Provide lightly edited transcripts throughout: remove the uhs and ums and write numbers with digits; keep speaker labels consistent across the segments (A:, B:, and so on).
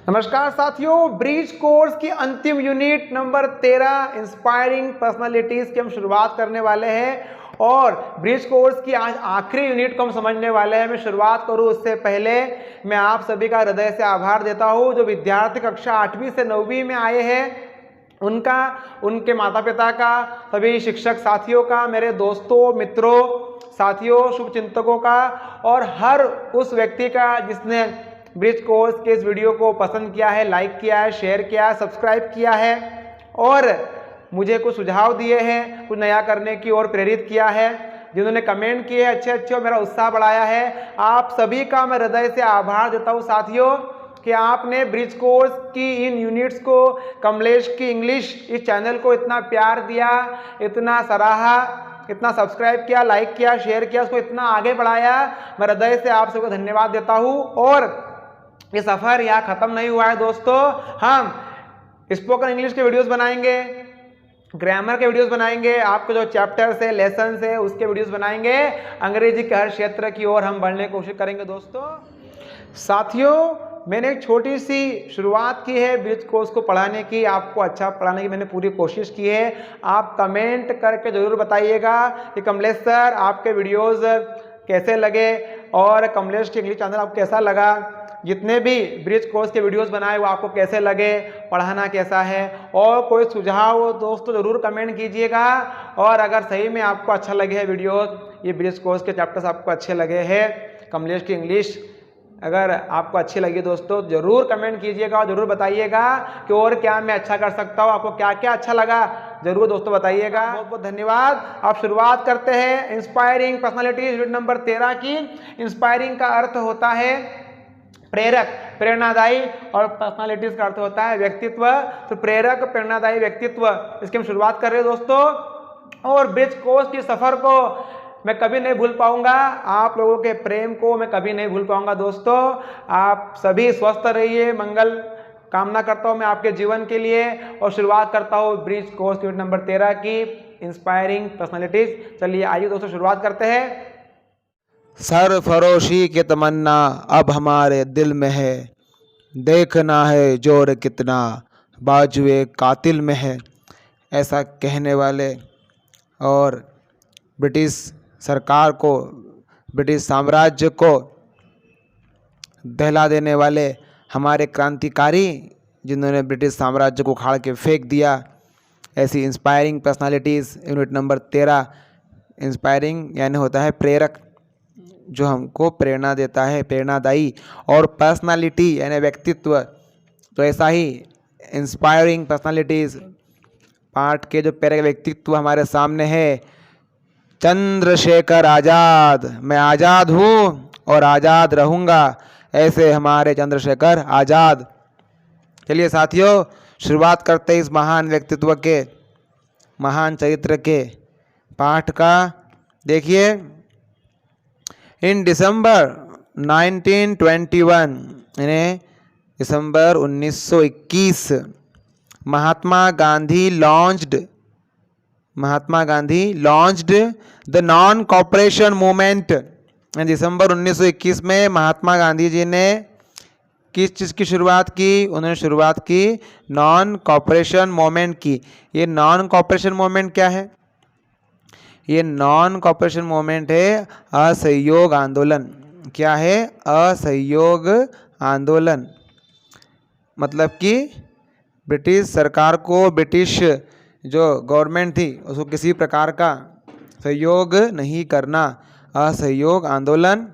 A: नमस्कार साथियों, bridge course की अंतिम यूनिट नंबर 13 इंस्पायरिंग पर्सनालिटीज की हम शुरुआत करने वाले हैं और ब्रिज कोर्स की आज आखिरी यूनिट को हम समझने वाले हैं। मैं शुरुआत करूं उससे पहले मैं आप सभी का हृदय से आभार देता हूं जो विद्यार्थी कक्षा 8वीं से 9वीं में आए हैं, उनका, उनके माता पिता का, सभी शिक्षक साथियों का, मेरे दोस्तों, मित्रों, साथियों, शुभचिंतकों का और हर उस व्यक्ति का जिसने ब्रिज कोर्स के इस वीडियो को पसंद किया है, लाइक किया है, शेयर किया है, सब्सक्राइब किया है और मुझे कुछ सुझाव दिए हैं, कुछ नया करने की ओर प्रेरित किया है, जिन्होंने कमेंट किए अच्छे और मेरा उत्साह बढ़ाया है। आप सभी का मैं हृदय से आभार देता हूं साथियों कि आपने ब्रिज कोर्स की इन यूनिट्स को, कमलेश की इंग्लिश इस चैनल को इतना प्यार दिया, इतना सराहा, इतना सब्सक्राइब किया, लाइक किया, शेयर किया, उसको इतना आगे बढ़ाया। मैं हृदय से आप सबको धन्यवाद देता हूँ। और ये सफ़र यहाँ ख़त्म नहीं हुआ है दोस्तों, हम स्पोकन इंग्लिश के वीडियोस बनाएंगे, ग्रामर के वीडियोस बनाएंगे, आपके जो चैप्टर्स है, लेसन है, उसके वीडियोस बनाएंगे, अंग्रेजी के हर क्षेत्र की ओर हम बढ़ने की कोशिश करेंगे दोस्तों। साथियों, मैंने एक छोटी सी शुरुआत की है ब्रिज कोर्स को पढ़ाने की, आपको अच्छा पढ़ाने की मैंने पूरी कोशिश की है। आप कमेंट करके ज़रूर बताइएगा कि कमलेश सर आपके वीडियोज़ कैसे लगे और कमलेश के इंग्लिश चैनल आपको कैसा लगा, जितने भी ब्रिज कोर्स के वीडियोस बनाए वो आपको कैसे लगे, पढ़ाना कैसा है, और कोई सुझाव हो दोस्तों ज़रूर कमेंट कीजिएगा। और अगर सही में आपको अच्छा लगे है वीडियोस, ये ब्रिज कोर्स के चैप्टर्स आपको अच्छे लगे हैं, कमलेश की इंग्लिश अगर आपको अच्छी लगी दोस्तों ज़रूर कमेंट कीजिएगा और ज़रूर बताइएगा कि और क्या मैं अच्छा कर सकता हूँ, आपको क्या क्या अच्छा लगा ज़रूर दोस्तों बताइएगा। बहुत बहुत धन्यवाद। आप शुरुआत करते हैं इंस्पायरिंग पर्सनालिटीज यूनिट नंबर 13 की। इंस्पायरिंग का अर्थ होता है प्रेरक, प्रेरणादायी, और पर्सनालिटीज का अर्थ होता है व्यक्तित्व। तो प्रेरक, प्रेरणादायी व्यक्तित्व, इसकी हम शुरुआत कर रहे हैं दोस्तों। और ब्रिज कोर्स की सफ़र को मैं कभी नहीं भूल पाऊंगा, आप लोगों के प्रेम को मैं कभी नहीं भूल पाऊंगा दोस्तों। आप सभी स्वस्थ रहिए, मंगल कामना करता हूं मैं आपके जीवन के लिए। और शुरुआत करता हूं ब्रिज कोर्स यूनिट नंबर 13 की इंस्पायरिंग पर्सनालिटीज। चलिए आइए दोस्तों शुरुआत करते हैं।
B: सरफरोशी की तमन्ना अब हमारे दिल में है, देखना है जोर कितना बाजुए कातिल में है। ऐसा कहने वाले और ब्रिटिश सरकार को, ब्रिटिश साम्राज्य को दहला देने वाले हमारे क्रांतिकारी, जिन्होंने ब्रिटिश साम्राज्य को उखाड़ के फेंक दिया, ऐसी inspiring personalities unit number 13। Inspiring यानी होता है प्रेरक, जो हमको प्रेरणा देता है, प्रेरणादायी, और पर्सनालिटी यानी व्यक्तित्व। तो ऐसा ही इंस्पायरिंग पर्सनालिटीज़ पाठ के जो प्रेरक व्यक्तित्व हमारे सामने है, चंद्रशेखर आज़ाद। मैं आज़ाद हूँ और आज़ाद रहूँगा, ऐसे हमारे चंद्रशेखर आज़ाद। चलिए साथियों शुरुआत करते हैं इस महान व्यक्तित्व के, महान चरित्र के पाठ का। देखिए, इन दिसंबर 1921 यानी December 1921 Mahatma Gandhi launched the non cooperation movement. दिसंबर 1921 में महात्मा गांधी जी ने किस चीज़ की शुरुआत की? उन्होंने शुरुआत की नॉन कॉपरेशन मूवमेंट की। ये नॉन कॉपरेशन मूवमेंट क्या है? ये नॉन कॉपरेशन मूवमेंट है असहयोग आंदोलन। क्या है? असहयोग आंदोलन। मतलब कि ब्रिटिश सरकार को, ब्रिटिश जो गवर्नमेंट थी उसको किसी प्रकार का सहयोग नहीं करना, असहयोग आंदोलन।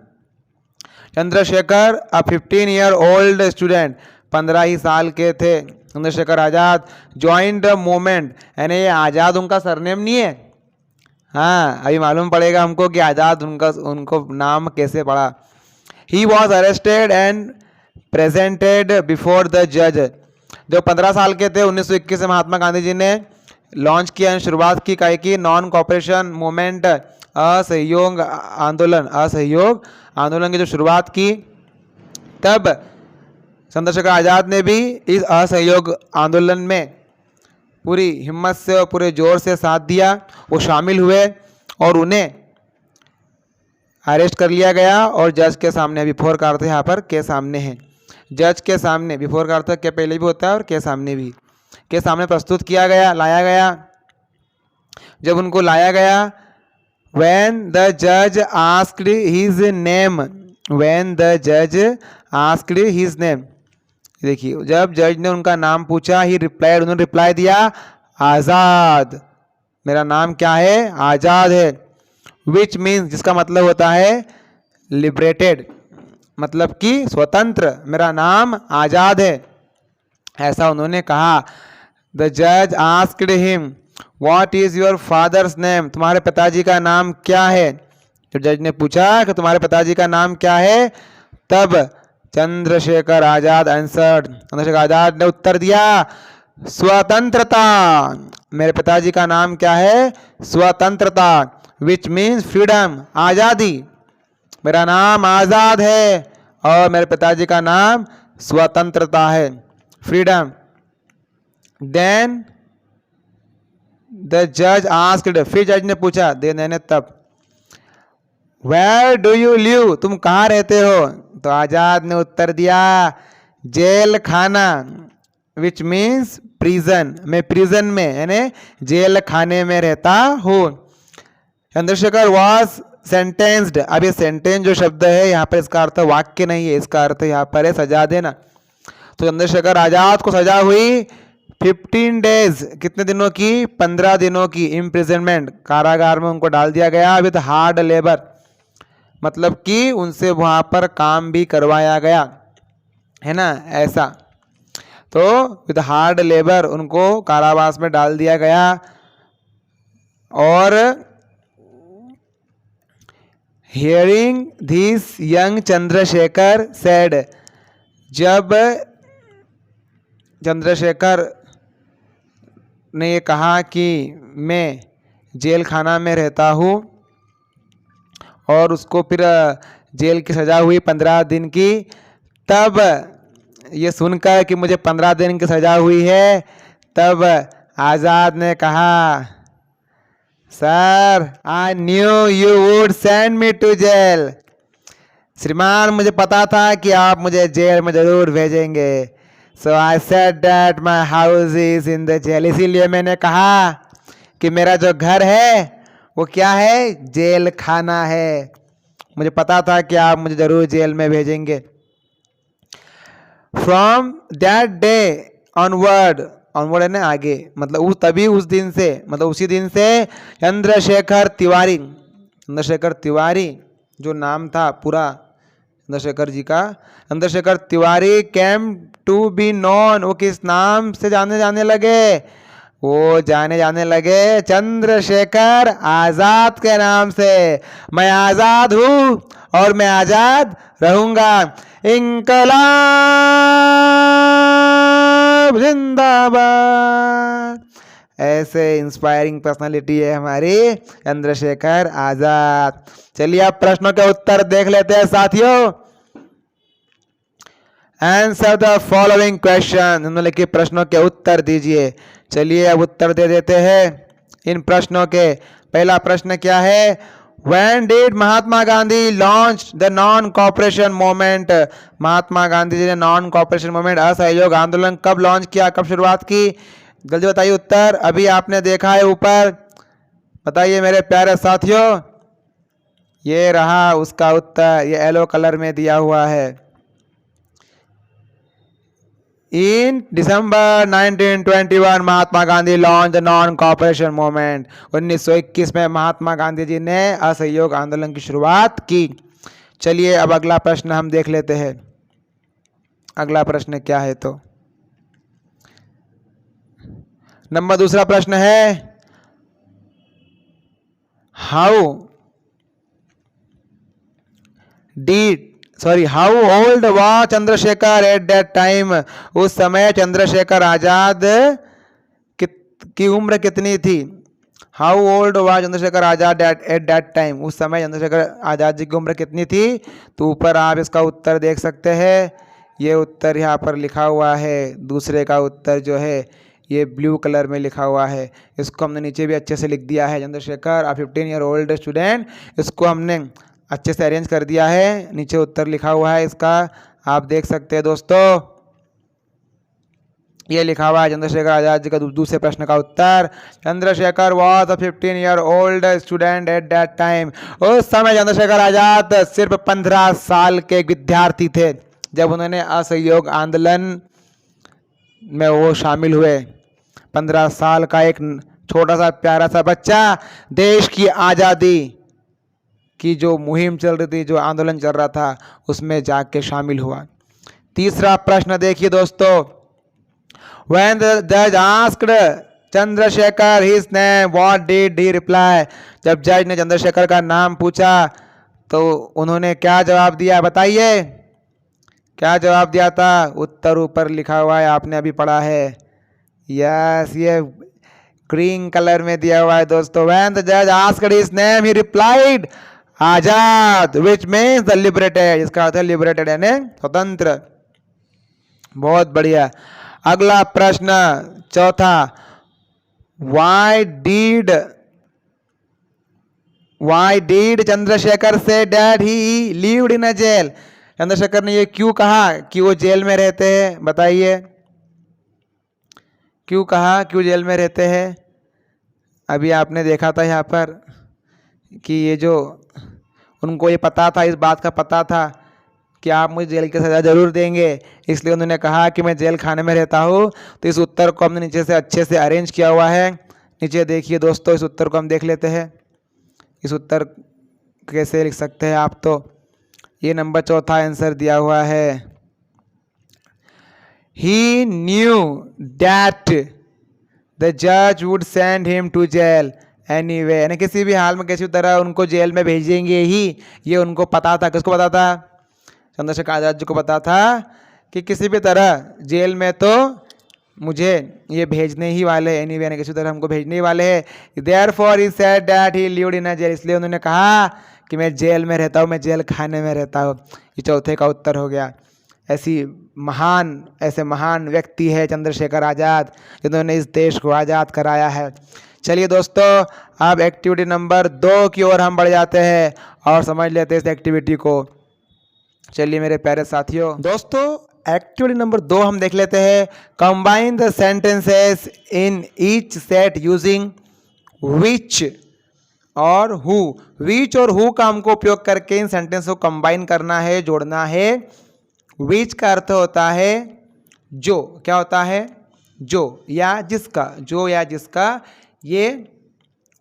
B: चंद्रशेखर अ 15 ईयर ओल्ड स्टूडेंट, 15 ही साल के थे Chandrashekhar Azad, joined the movement. यानी ये आज़ाद उनका सरनेम नहीं है। हाँ, अभी मालूम पड़ेगा हमको कि आज़ाद उनको नाम कैसे पड़ा। He was arrested and presented before the जज। जो 15 साल के थे 1921 से महात्मा गांधी जी ने लॉन्च किया, शुरुआत की काय की नॉन कॉपरेशन मूवमेंट, असहयोग आंदोलन की जो शुरुआत की, तब चंद्रशेखर आज़ाद ने भी इस असहयोग आंदोलन में पूरी हिम्मत से और पूरे जोर से साथ दिया। वो शामिल हुए और उन्हें अरेस्ट कर लिया गया और जज के सामने, अभी 4 कार थे यहाँ पर के सामने हैं। जज के सामने, बिफोर का अर्थ के पहले भी होता है और के सामने भी, के सामने प्रस्तुत किया गया, लाया गया। जब उनको लाया गया, when the judge asked his name, when the judge asked his name, देखिए जब जज ने उनका नाम पूछा, ही रिप्लाइड, उन्होंने रिप्लाई दिया आज़ाद, मेरा नाम क्या है, आज़ाद है। विच मीन्स, जिसका मतलब होता है लिबरेटेड, मतलब कि स्वतंत्र, मेरा नाम आज़ाद है, ऐसा उन्होंने कहा। द जज asked him what is your father's name, तुम्हारे पिताजी का नाम क्या है। जब जज ने पूछा कि तुम्हारे पिताजी का नाम क्या है, तब चंद्रशेखर आजाद आंसर्ड, चंद्रशेखर आजाद ने उत्तर दिया स्वतंत्रता, मेरे पिताजी का नाम क्या है, स्वतंत्रता, विच मीन्स फ्रीडम, आज़ादी, मेरा नाम आज़ाद है और मेरे पिताजी का नाम स्वतंत्रता है, फ्रीडम। देन द जज आस्क्ड, फिर जज ने पूछा, देन तब, वेयर डू यू लिव, तुम कहाँ रहते हो। तो आज़ाद ने उत्तर दिया जेल खाना, विच मीन्स प्रिजन, मैं प्रिजन में यानी जेल खाने में रहता हूँ। चंद्रशेखर वॉज सेंटेंस्ड, अब ये सेंटेंस जो शब्द है यहाँ पर, इसका अर्थ वाक्य नहीं है, इसका अर्थ यहाँ पर है सजा देना। तो चंद्रशेखर आजाद को सजा हुई 15 डेज, कितने दिनों की, 15 दिनों की इम्प्रिजनमेंट, कारागार में उनको डाल दिया गया विद हार्ड लेबर, मतलब कि उनसे वहाँ पर काम भी करवाया गया है ना, ऐसा। तो विद हार्ड लेबर उनको कारावास में डाल दिया गया। और hearing this young Chandrashekhar said, जब चंद्रशेखर ने ये कहा कि मैं जेल खाना में रहता हूँ, और उसको फिर जेल की सज़ा हुई 15 दिन की, तब ये सुनकर कि मुझे 15 दिन की सज़ा हुई है, तब आज़ाद ने कहा sir I knew you would send me to jail, श्रीमान मुझे पता था कि आप मुझे जेल में ज़रूर भेजेंगे। So I said that my house is in the jail, इसीलिए मैंने कहा कि मेरा जो घर है वो क्या है, जेल खाना है, मुझे पता था कि आप मुझे ज़रूर जेल में भेजेंगे। From that day onward, onward है ना आगे, मतलब तभी उस दिन से, मतलब उसी दिन से चंद्रशेखर तिवारी, चंद्रशेखर तिवारी जो नाम था पूरा चंद्रशेखर जी का, Chandrashekhar Tiwari came to be known, वो किस नाम से जाने लगे, वो जाने लगे चंद्रशेखर आज़ाद के नाम से। मैं आज़ाद हूँ और मैं आज़ाद रहूँगा, इंकलाब जिंदाबाद। ऐसे इंस्पायरिंग पर्सनालिटी है हमारी चंद्रशेखर आज़ाद। चलिए अब प्रश्नों के उत्तर देख लेते हैं साथियों। आंसर द फॉलोइंग क्वेश्चन, उन्होंने लिखे प्रश्नों के उत्तर दीजिए। चलिए अब उत्तर दे देते हैं इन प्रश्नों के। पहला प्रश्न क्या है, When did Mahatma Gandhi launch the non cooperation movement, Mahatma Gandhi ji ने नॉन कॉपरेशन मूवमेंट असहयोग आंदोलन कब लॉन्च किया, कब शुरुआत की, जल्दी बताइए उत्तर। अभी आपने देखा है ऊपर, बताइए मेरे प्यारे साथियों, ये रहा उसका उत्तर, ये येलो कलर में दिया हुआ है। In December 1921 Mahatma Gandhi launch the non cooperation movement, 1921 में महात्मा गांधी जी ने असहयोग आंदोलन की शुरुआत की। चलिए अब अगला प्रश्न हम देख लेते हैं। अगला प्रश्न क्या है, तो नंबर दूसरा प्रश्न है, how old was Chandrashekhar eight that time, उस समय चंद्रशेखर आजाद की उम्र कितनी थी। How old was Chandrashekhar Azad eight that time, उस समय चंद्रशेखर आजाद जी की उम्र कितनी थी। तो ऊपर आप इसका उत्तर देख सकते हैं, ये उत्तर यहाँ पर लिखा हुआ है। दूसरे का उत्तर जो है ये ब्लू कलर में लिखा हुआ है, इसको हमने नीचे भी अच्छे से लिख दिया है। चंद्रशेखर आ 15 ईयर ओल्ड स्टूडेंट, इसको हमने अच्छे से अरेंज कर दिया है, नीचे उत्तर लिखा हुआ है इसका, आप देख सकते हैं दोस्तों, ये लिखा हुआ है चंद्रशेखर आजाद जी का दूसरे प्रश्न का उत्तर। Chandrashekhar was a 15 year old student at that time. उस समय चंद्रशेखर आजाद सिर्फ 15 साल के विद्यार्थी थे जब उन्होंने असहयोग आंदोलन में वो शामिल हुए। 15 साल का एक छोटा सा प्यारा सा बच्चा देश की आज़ादी की जो मुहिम चल रही थी, जो आंदोलन चल रहा था, उसमें जाके शामिल हुआ। तीसरा प्रश्न देखिए दोस्तों, When the judge asked Chandrasekhar his name, what did he reply? जब जज ने चंद्रशेखर का नाम पूछा तो उन्होंने क्या जवाब दिया, बताइए क्या जवाब दिया था। उत्तर ऊपर लिखा हुआ है, आपने अभी पढ़ा है। यस, ये ग्रीन कलर में दिया हुआ है दोस्तों। When the judge asked his name, he replied Azad, which means the liberated, इसका अर्थ है लिबरेटेड यानी स्वतंत्र। बहुत बढ़िया। अगला प्रश्न चौथा, why did चंद्रशेखर से that he lived in a jail? Chandrashekhar ने ये क्यों कहा कि वो जेल में रहते हैं, बताइए क्यों कहा, क्यों जेल में रहते हैं। अभी आपने देखा था यहाँ पर कि ये जो उनको ये पता था, इस बात का पता था कि आप मुझे जेल की सज़ा ज़रूर देंगे, इसलिए उन्होंने कहा कि मैं जेल खाने में रहता हूँ। तो इस उत्तर को हमने नीचे से अच्छे से अरेंज किया हुआ है। नीचे देखिए दोस्तों, इस उत्तर को हम देख लेते हैं। इस उत्तर कैसे लिख सकते हैं आप, तो ये नंबर चौथा आंसर दिया हुआ है। ही न्यू दैट द जज would send him to jail anyway, यानी किसी भी हाल में किसी तरह उनको जेल में भेजेंगे ही, ये उनको पता था। किसको पता था? चंद्रशेखर आजाद जी को पता था कि किसी भी तरह जेल में तो मुझे ये भेजने ही वाले, एनीवे यानी किसी तरह हमको भेजने ही वाले हैं। Therefore he said that he lived in a jail, इसलिए उन्होंने कहा कि मैं जेल में रहता हूँ, मैं जेल खाने में रहता हूँ। ये चौथे का उत्तर हो गया। ऐसे महान व्यक्ति है चंद्रशेखर आज़ाद, जिन्होंने इस देश को आज़ाद कराया है। चलिए दोस्तों, अब एक्टिविटी नंबर 2 की ओर हम बढ़ जाते हैं और समझ लेते हैं इस एक्टिविटी को। चलिए मेरे प्यारे साथियों, दोस्तों एक्टिविटी नंबर 2 हम देख लेते हैं। Combine the sentences in each set using which और हु। विच और हु का हमको उपयोग करके इन सेंटेंस को कंबाइन करना है, जोड़ना है। विच का अर्थ होता है जो, क्या होता है? जो या जिसका, जो या जिसका। ये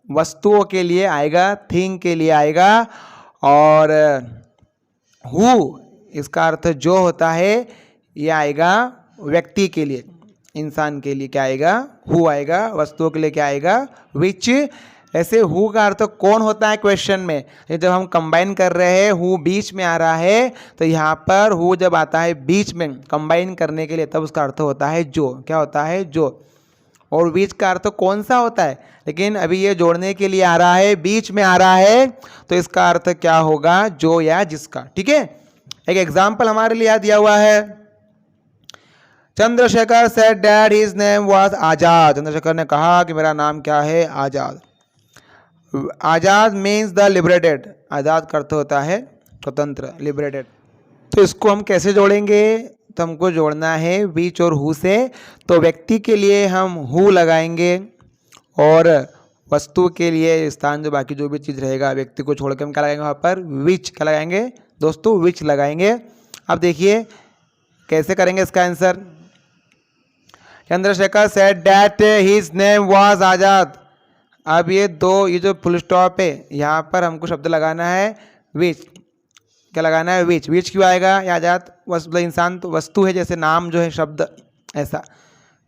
B: वस्तुओं के लिए आएगा, थिंग के लिए आएगा। और हु इसका अर्थ जो होता है, ये आएगा व्यक्ति के लिए, इंसान के लिए क्या आएगा? हु आएगा। वस्तुओं के लिए क्या आएगा? विच। ऐसे हु का अर्थ कौन होता है क्वेश्चन में, जब हम कंबाइन कर रहे हैं, हु बीच में आ रहा है, तो यहाँ पर हु जब आता है बीच में कंबाइन करने के लिए, तब उसका अर्थ होता है जो। क्या होता है? जो। और बीच का अर्थ कौन सा होता है, लेकिन अभी ये जोड़ने के लिए आ रहा है, बीच में आ रहा है, तो इसका अर्थ क्या होगा? जो या जिसका। ठीक है, एक एग्जाम्पल हमारे लिए दिया हुआ है। Chandrashekhar said that his name was Azad. Chandrashekhar ने कहा कि मेरा नाम क्या है? Azad. Azad means the liberated. Azad का अर्थ होता है स्वतंत्र, लिबरेटेड। तो इसको हम कैसे जोड़ेंगे? तो हमको जोड़ना है विच और हु से। तो व्यक्ति के लिए हम हु लगाएंगे और वस्तु के लिए स्थान जो बाकी जो भी चीज़ रहेगा, व्यक्ति को छोड़ के हम क्या लगाएंगे वहाँ पर? विच। क्या लगाएंगे दोस्तों? विच लगाएंगे। अब देखिए कैसे करेंगे इसका answer. Chandrashekhar said that his name was Azad. अब ये जो फुल स्टॉप है, यहाँ पर हमको शब्द लगाना है विच। क्या लगाना है? विच। विच क्यों आएगा? ये आजाद मतलब इंसान तो वस्तु है, जैसे नाम जो है शब्द, ऐसा।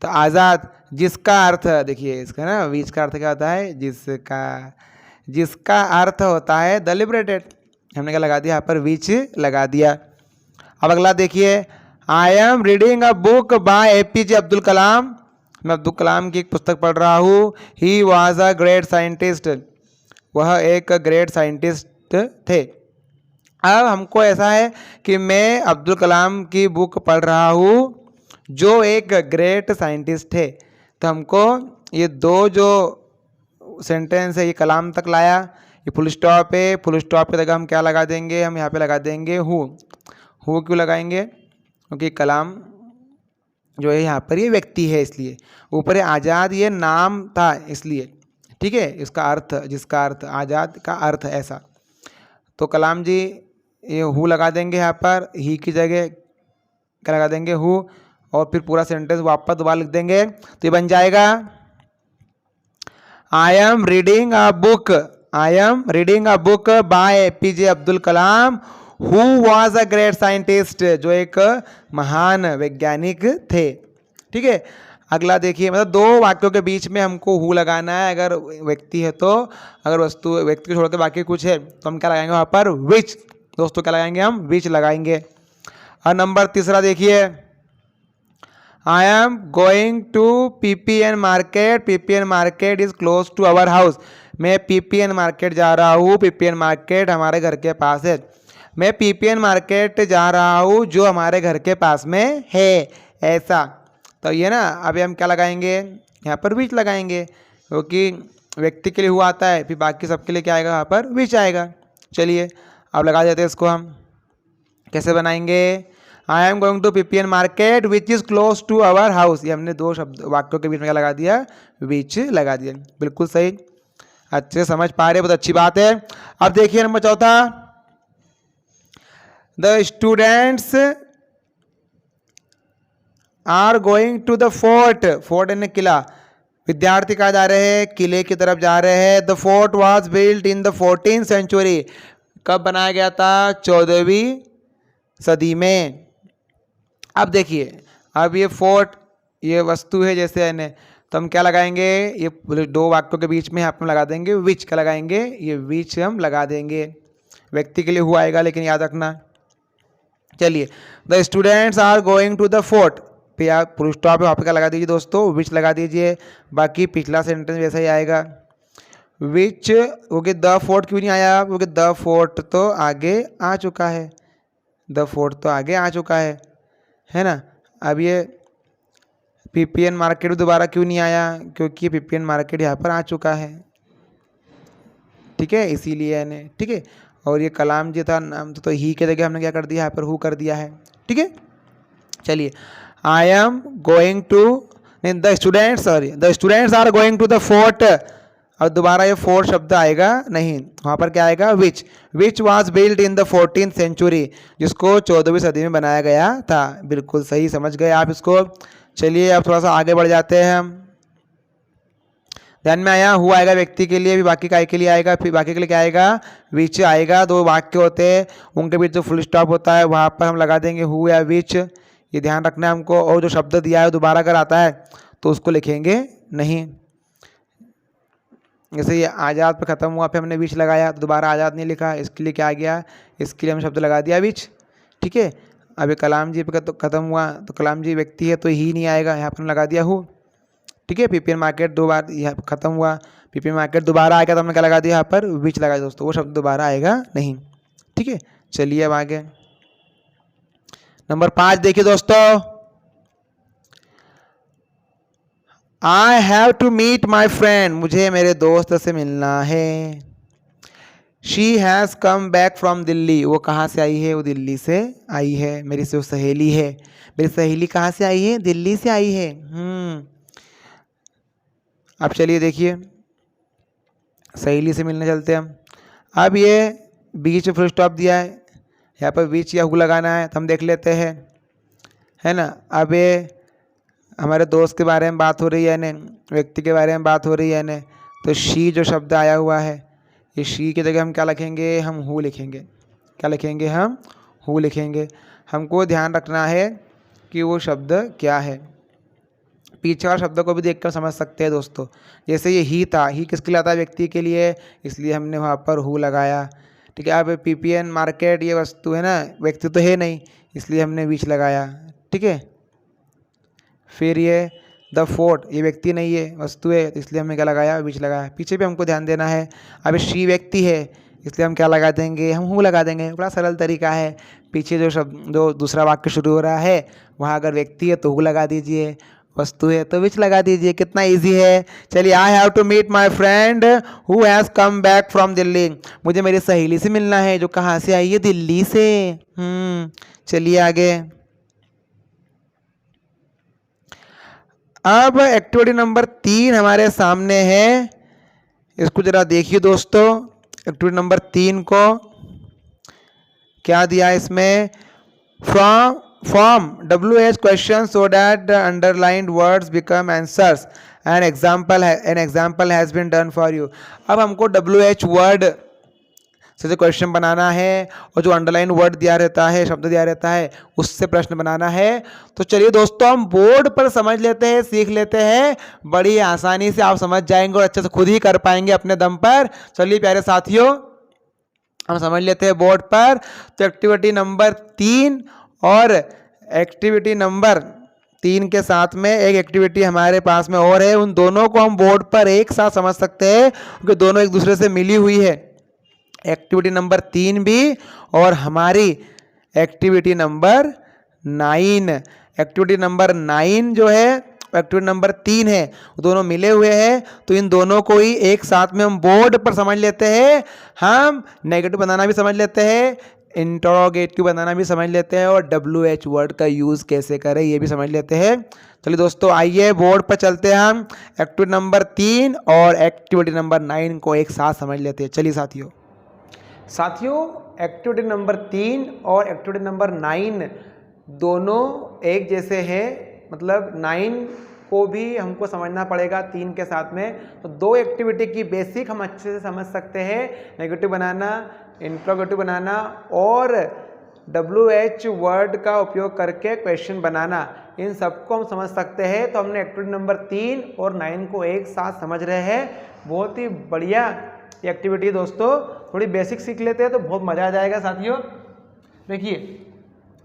B: तो आज़ाद जिसका अर्थ, देखिए इसका ना विच का अर्थ क्या होता है? जिसका। जिसका अर्थ होता है द लिबरेटेड। हमने क्या लगा दिया यहाँ पर? विच लगा दिया। अब अगला देखिए, I am reading a book by APJ Abdul Kalam. मैं अब्दुल कलाम की एक पुस्तक पढ़ रहा हूँ। He was a great scientist. वह एक ग्रेट साइंटिस्ट थे। अब हमको ऐसा है कि मैं अब्दुल कलाम की बुक पढ़ रहा हूँ जो एक ग्रेट साइंटिस्ट थे। तो हमको ये दो जो सेंटेंस है, ये कलाम तक लाया, ये फुल स्टॉप है। फुल स्टॉप की जगह हम क्या लगा देंगे? हम यहाँ पे लगा देंगे हु। हु क्यों लगाएंगे? क्योंकि कलाम जो है यहाँ पर ये व्यक्ति है, इसलिए ऊपर आज़ाद ये नाम था इसलिए, ठीक है। इसका अर्थ, जिसका अर्थ आज़ाद का अर्थ ऐसा, तो कलाम जी ये हु लगा देंगे यहाँ पर, ही की जगह क्या लगा देंगे, हु, और फिर पूरा सेंटेंस वापस दोबारा लिख देंगे, तो ये बन जाएगा आई am reading a book, I am reading a book by APJ Abdul Kalam who was a great scientist, जो एक महान वैज्ञानिक थे, ठीक है। अगला देखिए, मतलब दो वाक्यों के बीच में हमको हु लगाना है, अगर व्यक्ति है तो, अगर वस्तु व्यक्ति को छोड़कर बाकी कुछ है तो हम क्या लगाएंगे वहाँ पर, विच। दोस्तों क्या लगाएंगे हम, विच लगाएंगे। और नंबर तीसरा देखिए, I am going to PPN market, PPN market is close to our house, मैं PPN मार्केट जा रहा हूँ, PPN मार्केट हमारे घर के पास है, मैं PPN मार्केट जा रहा हूँ जो हमारे घर के पास में है, ऐसा। तो ये ना, अभी हम क्या लगाएंगे यहाँ पर, विच लगाएंगे, क्योंकि व्यक्ति के लिए हुआ आता है, फिर बाकी सबके लिए क्या आएगा यहाँ पर, विच आएगा। चलिए अब लगा देते हैं इसको, हम कैसे बनाएंगे, I am going to PPN market which is close to our house, ये हमने दो शब्द वाक्यों के बीच में क्या लगा दिया, विच लगा दिया, बिल्कुल सही, अच्छे से समझ पा रहे, बहुत अच्छी बात है। अब देखिए नंबर चौथा, the students are going to the fort, fort यानी किला, विद्यार्थी कहाँ जा रहे हैं, किले की तरफ जा रहे हैं। The fort was built in the 14th century, कब बनाया गया था, 14वीं सदी में। अब देखिए, अब ये फोर्ट ये वस्तु है जैसे है, तो हम क्या लगाएंगे, ये दो वाक्यों के बीच में यहाँ पर लगा देंगे विच, का लगाएंगे, ये विच हम लगा देंगे, व्यक्ति के लिए हुआ आएगा लेकिन याद रखना। चलिए, the students are going to the fort, पे आप फुल स्टॉप है वहाँ पे क्या लगा दीजिए दोस्तों, विच लगा दीजिए, बाकी पिछला सेंटेंस वैसा ही आएगा, विच। क्योंकि द फोर्ट क्यों नहीं आया, क्योंकि द फोर्ट तो आगे आ चुका है, द फोर्ट तो आगे आ चुका है ना। अब ये PPN मार्केट दोबारा क्यों नहीं आया, क्योंकि PPN मार्केट यहाँ पर आ चुका है, ठीक है, इसीलिए है, ठीक है। और ये कलाम जी था नाम, तो ही के जगह हमने क्या कर दिया, यहाँ पर हु कर दिया है, ठीक है। चलिए, आई एम गोइंग टू, नहीं, the students are going to the fort, अब दोबारा ये फोर्ट शब्द आएगा नहीं, वहाँ पर क्या आएगा, which was build in the 14th century, जिसको 14वीं सदी में बनाया गया था, बिल्कुल सही, समझ गए आप इसको। चलिए अब थोड़ा सा आगे बढ़ जाते हैं हम, ध्यान में आया, हु आएगा व्यक्ति के लिए, भी बाकी काय के लिए आएगा, फिर बाकी के लिए क्या आएगा, विच आएगा। दो वाक्य होते हैं उनके बीच जो फुल स्टॉप होता है वहाँ पर हम लगा देंगे हु या विच, ये ध्यान रखना है हमको। और जो शब्द दिया है दोबारा अगर आता है तो उसको लिखेंगे नहीं, जैसे ये आज़ाद पे ख़त्म हुआ, फिर हमने विच लगाया तो दोबारा आज़ाद नहीं लिखा, इसके लिए क्या आ गया, इसके लिए हम शब्द लगा दिया विच, ठीक है। अभी कलाम जी पे तो ख़त्म हुआ, तो कलाम जी व्यक्ति है तो ही नहीं आएगा, यहाँ पर लगा दिया हु, ठीक है। PPN मार्केट दो बार यहाँ ख़त्म हुआ, PPN मार्केट दोबारा आएगा तो हमने क्या लगा दिया, यहाँ पर विच लगा दिया दोस्तों, वो शब्द दोबारा आएगा नहीं, ठीक है। चलिए अब आगे नंबर 5 देखिए दोस्तों, I have to meet my friend, मुझे मेरे दोस्त से मिलना है। She has come back from Delhi, वो कहाँ से आई है, वो दिल्ली से आई है, मेरी से वो सहेली है, मेरी सहेली कहाँ से आई है, दिल्ली से आई है। अब चलिए देखिए, सहेली से मिलने चलते हैं हम। अब ये बीच में फुल स्टॉप दिया है, यहाँ पर बीच या हु लगाना है, तो हम देख लेते हैं, है ना। अब ये हमारे दोस्त के बारे में बात हो रही है ने, व्यक्ति के बारे में बात हो रही है ने, तो शी जो शब्द आया हुआ है, ये शी की जगह हम क्या लिखेंगे, हम हु लिखेंगे, क्या लिखेंगे, हम हु लिखेंगे। हमको ध्यान रखना है कि वो शब्द क्या है, पीछे वाले शब्दों को भी देखकर समझ सकते हैं दोस्तों। जैसे ये ही था, ही किसके लिए आता है, व्यक्ति के लिए, इसलिए हमने वहाँ पर हु लगाया, ठीक है। अब PPN मार्केट ये वस्तु है ना, व्यक्ति तो है नहीं, इसलिए हमने विच लगाया, ठीक है। फिर ये द फोर्ट, ये व्यक्ति नहीं है, वस्तु है, तो इसलिए हमने क्या लगाया, विच लगाया। पीछे भी हमको ध्यान देना है। अब शी व्यक्ति है, इसलिए हम क्या लगा देंगे, हम हु लगा देंगे, बड़ा सरल तरीका है। पीछे जो शब्द जो दूसरा वाक्य शुरू हो रहा है वहाँ अगर व्यक्ति है तो हु लगा दीजिए, वस्तु है तो विच लगा दीजिए, कितना इजी है। चलिए, I have to meet my friend who has come back from Delhi, मुझे मेरी सहेली से मिलना है जो कहाँ से आई है, दिल्ली से। चलिए आगे, अब एक्टिविटी नंबर 3 हमारे सामने है, इसको जरा देखिए दोस्तों। एक्टिविटी नंबर 3 को क्या दिया है इसमें, form WH question so that the underlined words become answers. An example has been done for you. अब हमको WH वर्ड से जो क्वेश्चन बनाना है और जो अंडरलाइन वर्ड दिया रहता है, शब्द दिया रहता है, उससे प्रश्न बनाना है। तो चलिए दोस्तों हम बोर्ड पर समझ लेते हैं, सीख लेते हैं, बड़ी आसानी से आप समझ जाएंगे और अच्छे से खुद ही कर पाएंगे अपने दम पर। चलिए प्यारे साथियों हम समझ लेते हैं बोर्ड पर। तो एक्टिविटी नंबर 3 और एक्टिविटी नंबर 3 के साथ में एक एक्टिविटी हमारे पास में और है, उन दोनों को हम बोर्ड पर एक साथ समझ सकते हैं क्योंकि दोनों एक दूसरे से मिली हुई है। एक्टिविटी नंबर 3 भी और हमारी एक्टिविटी नंबर 9। एक्टिविटी नंबर 9 जो है एक्टिविटी नंबर 3 है, दोनों मिले हुए हैं। तो इन दोनों को ही एक साथ में हम बोर्ड पर समझ लेते हैं। हम नेगेटिव बनाना भी समझ लेते हैं, इंटरोगेटिव बनाना भी समझ लेते हैं और WH वर्ड का यूज़ कैसे करें ये भी समझ लेते हैं। चलिए दोस्तों आइए बोर्ड पर चलते हैं, हम एक्टिविटी नंबर 3 और एक्टिविटी नंबर 9 को एक साथ समझ लेते हैं। चलिए साथियों एक्टिविटी नंबर 3 और एक्टिविटी नंबर 9 दोनों एक जैसे हैं, मतलब 9 को भी हमको समझना पड़ेगा 3 के साथ में। तो दो एक्टिविटी की बेसिक हम अच्छे से समझ सकते हैं, नेगेटिव बनाना, इंट्रोगेटिव बनाना और WH वर्ड का उपयोग करके क्वेश्चन बनाना, इन सबको हम समझ सकते हैं। तो हमने एक्टिविटी नंबर 3 और 9 को एक साथ समझ रहे हैं। बहुत ही बढ़िया एक्टिविटी दोस्तों, थोड़ी बेसिक सीख लेते हैं तो बहुत मज़ा आ जाएगा साथियों। देखिए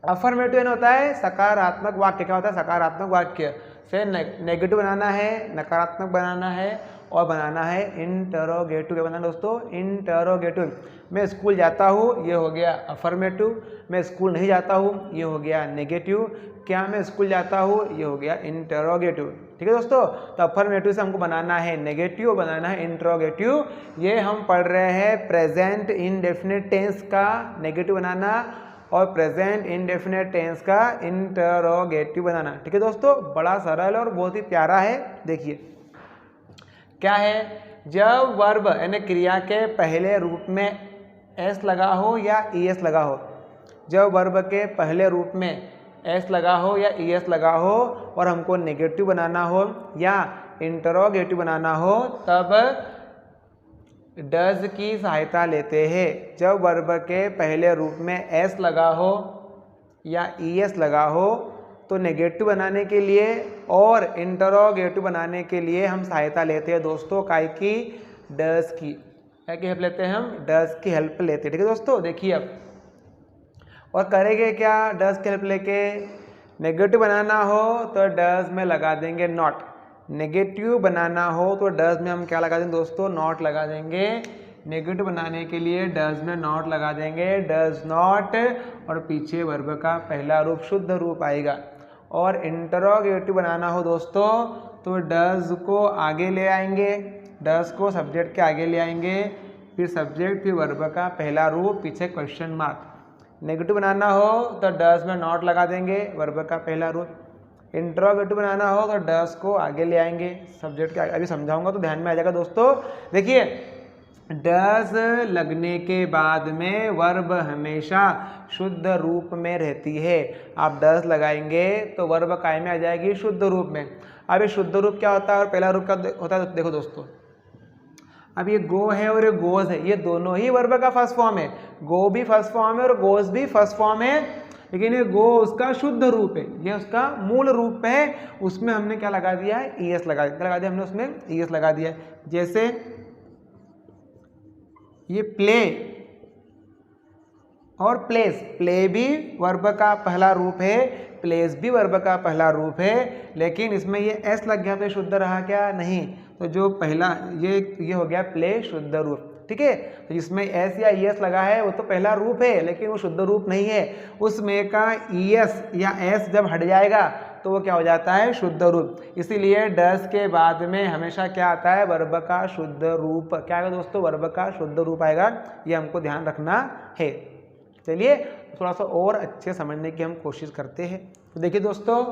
B: अफर्मेटिव होता है सकारात्मक वाक्य। क्या होता है सकारात्मक वाक्य से नेगेटिव बनाना है, नकारात्मक बनाना है और बनाना है इंटरोगेटिव। क्या बनाना दोस्तों, इंटरोगेटिव। मैं स्कूल जाता हूँ, ये हो गया अफर्मेटिव। मैं स्कूल नहीं जाता हूँ, ये हो गया नेगेटिव। क्या मैं स्कूल जाता हूँ, ये हो गया इंटरोगेटिव। ठीक है दोस्तों, तो अफर्मेटिव से हमको बनाना है नेगेटिव, बनाना है इंटरोगेटिव। ये हम पढ़ रहे हैं प्रेजेंट इंडेफिनिट टेंस का नेगेटिव बनाना और प्रेजेंट इंडेफिनिट टेंस का इंटरोगेटिव बनाना। ठीक है दोस्तों, बड़ा सरल और बहुत ही प्यारा है। देखिए क्या है, जब वर्ब यानी क्रिया के पहले रूप में एस लगा हो या ईएस लगा हो, जब वर्ब के पहले रूप में एस लगा हो या ईएस लगा हो और हमको नेगेटिव बनाना हो या इंटरोगेटिव बनाना हो, तब डज की सहायता लेते हैं। जब वर्ब के पहले रूप में एस लगा हो या ईएस लगा हो तो नेगेटिव बनाने के लिए और इंटरोगेटिव बनाने के लिए हम सहायता लेते हैं दोस्तों काय की, डज की। क्या की हेल्प लेते हैं हम, डज की हेल्प लेते हैं। ठीक है दोस्तों, देखिए अब और करेंगे क्या, डज की हेल्प लेके नेगेटिव बनाना हो तो डज में लगा देंगे नॉट, नेगेटिव बनाना हो तो डज में हम क्या लगा देंगे दोस्तों, नॉट लगा देंगे। नेगेटिव बनाने के लिए डज में नॉट लगा देंगे, डज नॉट, और पीछे वर्ब का पहला रूप शुद्ध रूप आएगा। और इंटरोगेटिव बनाना हो दोस्तों तो डज को आगे ले आएंगे, डज को सब्जेक्ट के आगे ले आएंगे, फिर सब्जेक्ट फिर वर्ब का पहला रूप पीछे क्वेश्चन मार्क। नेगेटिव बनाना हो तो डज में नॉट लगा देंगे, वर्ब का पहला रूप। इंटरोगेटिव बनाना हो तो डज को आगे ले आएंगे, सब्जेक्ट के आगे। अभी समझाऊंगा तो ध्यान में आ जाएगा दोस्तों। देखिए डज लगने के बाद में वर्ब हमेशा शुद्ध रूप में रहती है। आप डज लगाएंगे तो वर्ब काय में आ जाएगी, शुद्ध रूप में। अब ये शुद्ध रूप क्या होता है और पहला रूप क्या होता है, देखो दोस्तों अब ये गो है और ये गोज है, ये दोनों ही वर्ब का फर्स्ट फॉर्म है। गो भी फर्स्ट फॉर्म है और गोज भी फर्स्ट फॉर्म है, लेकिन ये गो उसका शुद्ध रूप है, ये उसका मूल रूप है। उसमें हमने क्या लगा दिया है, ईएस लगा दिया हमने, उसमें ईएस लगा दिया। जैसे ये प्ले और प्लेस, प्ले भी वर्ब का पहला रूप है, प्लेस भी वर्ब का पहला रूप है, लेकिन इसमें ये एस लग गया तो शुद्ध रहा क्या, नहीं। तो जो पहला ये हो गया प्ले शुद्ध रूप। ठीक है, तो जिसमें एस या ईएस लगा है वो तो पहला रूप है, लेकिन वो शुद्ध रूप नहीं है। उसमें का ईएस या एस जब हट जाएगा तो वो क्या हो जाता है, शुद्ध रूप। इसीलिए डज के बाद में हमेशा क्या आता है, वर्ब का शुद्ध रूप। क्या आएगा दोस्तों, वर्ब का शुद्ध रूप आएगा, ये हमको ध्यान रखना है। चलिए थोड़ा सा और अच्छे समझने की हम कोशिश करते हैं। तो देखिए दोस्तों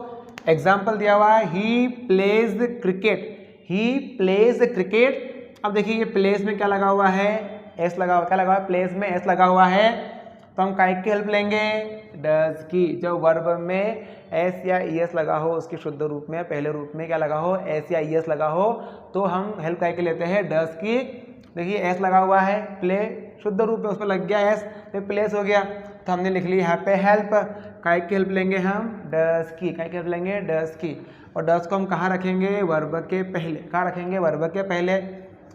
A: एग्जाम्पल दिया हुआ है he plays cricket, he plays cricket. अब देखिए ये प्लेस में क्या लगा हुआ है, एस लगा हुआ, क्या लगा हुआ है, प्लेस में एस लगा हुआ है, तो हम काय की हेल्प लेंगे, डज की। जब वर्ब में एस या ई एस लगा हो, उसके शुद्ध रूप में पहले रूप में क्या लगा हो, एस या ई एस लगा हो, तो हम हेल्प काय के लेते हैं, डज की। देखिए एस लगा हुआ है, प्ले शुद्ध रूप में उस पर लग गया एस, तो प्लेस हो गया, तो हमने लिख ली यहाँ पे हेल्प। काय की हेल्प लेंगे हम, डज की, काय की हेल्प लेंगे, डज की। और डज को हम कहाँ रखेंगे, वर्ब के पहले, कहाँ रखेंगे, वर्ब के पहले।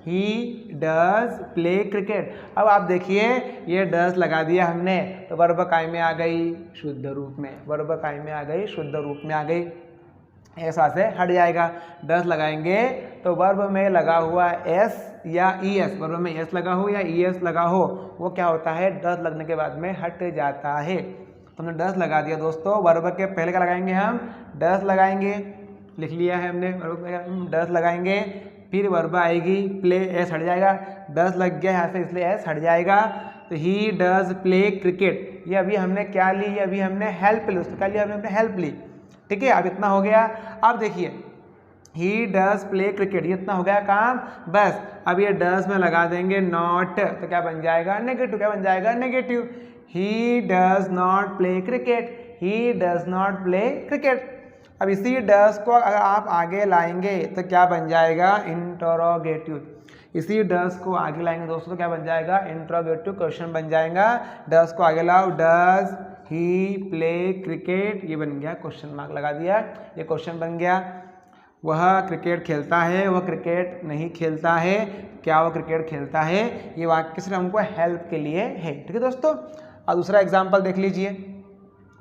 A: He does play cricket. अब आप देखिए ये डज लगा दिया हमने, तो वर्ब काय में आ गई, शुद्ध रूप में, वर्ब काय में आ गई, शुद्ध रूप में आ गई, ऐसा से हट जाएगा। डज लगाएंगे तो वर्ब में लगा हुआ एस या ई एस, वर्ब में एस लगा हो या ई एस लगा हो, वो क्या होता है, डज लगने के बाद में हट जाता है। तो हमने डज लगा दिया दोस्तों, वर्ब के पहले क्या लगाएंगे हम, डज लगाएंगे, लिख लिया है हमने, डज लगाएंगे, फिर वर्ब आएगी, प्ले, एस हट जाएगा, डज लग गया यहाँ से इसलिए एस हट जाएगा। तो ही डज प्ले क्रिकेट, ये अभी हमने क्या ली, ये अभी हमने हेल्प ली, उसको क्या लिया हमने हेल्प ली, ठीक है। अब इतना हो गया। अब देखिए ही डज प्ले क्रिकेट, ये इतना हो गया काम, बस। अब ये डज में लगा देंगे नॉट, तो क्या बन जाएगा, नेगेटिव, क्या बन जाएगा, negative. He does not play cricket, he does not play cricket. अब इसी डज को अगर आप आगे लाएंगे तो क्या बन जाएगा, इंटरोगेटिव। इसी डज को आगे लाएंगे दोस्तों तो क्या बन जाएगा, इंटरोगेटिव क्वेश्चन बन जाएगा। डज को आगे लाओ, डज ही प्ले क्रिकेट, ये बन गया, क्वेश्चन मार्क लगा दिया, ये क्वेश्चन बन गया। वह क्रिकेट खेलता है, वह क्रिकेट नहीं खेलता है, क्या वह क्रिकेट खेलता है, ये वाक्य सिर्फ हमको हेल्प के लिए है, ठीक है दोस्तों। अब दूसरा एग्जाम्पल देख लीजिए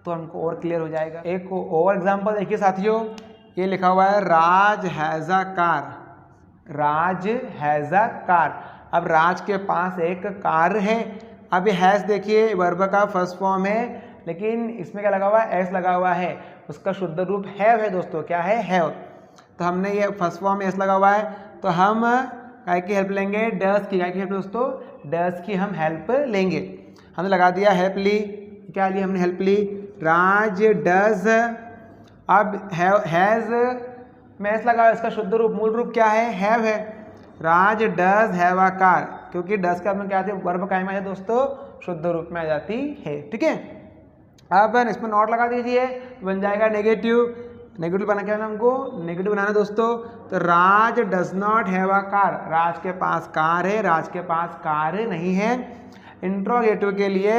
A: तो हमको और क्लियर हो जाएगा। एक और एग्जाम्पल देखिए साथियों, ये लिखा हुआ है Raj has a car, Raj has a car. अब राज के पास एक कार है। अब ये हैज़ देखिए वर्ब का फर्स्ट फॉर्म है, लेकिन इसमें क्या लगा हुआ है, एस लगा हुआ है, उसका शुद्ध रूप हैव है दोस्तों, क्या है, हैव। तो हमने ये फर्स्ट फॉर्म में एस लगा हुआ है, तो हम काय की हेल्प लेंगे, डज की, काय की हेल्प दोस्तों, डज की हम हेल्प लेंगे। हमने लगा दिया हेल्प ली, क्या ली हमने, हेल्प ली, राज डज। अब हैज़ में एस लगा, इसका शुद्ध रूप मूल रूप क्या है, हैव है। राज डज हैव अ कार, क्योंकि डज के बाद में क्या आती है, वर्ब काय में आ जाती है दोस्तों, शुद्ध रूप में आ जाती है, ठीक है। अब इसमें नॉट लगा दीजिए, बन जाएगा नेगेटिव। नेगेटिव बनाना क्या है हमको, नेगेटिव बनाना दोस्तों, तो Raj does not have a car, Raj के पास कार है, राज के पास कार नहीं है। इंट्रोगेटिव के लिए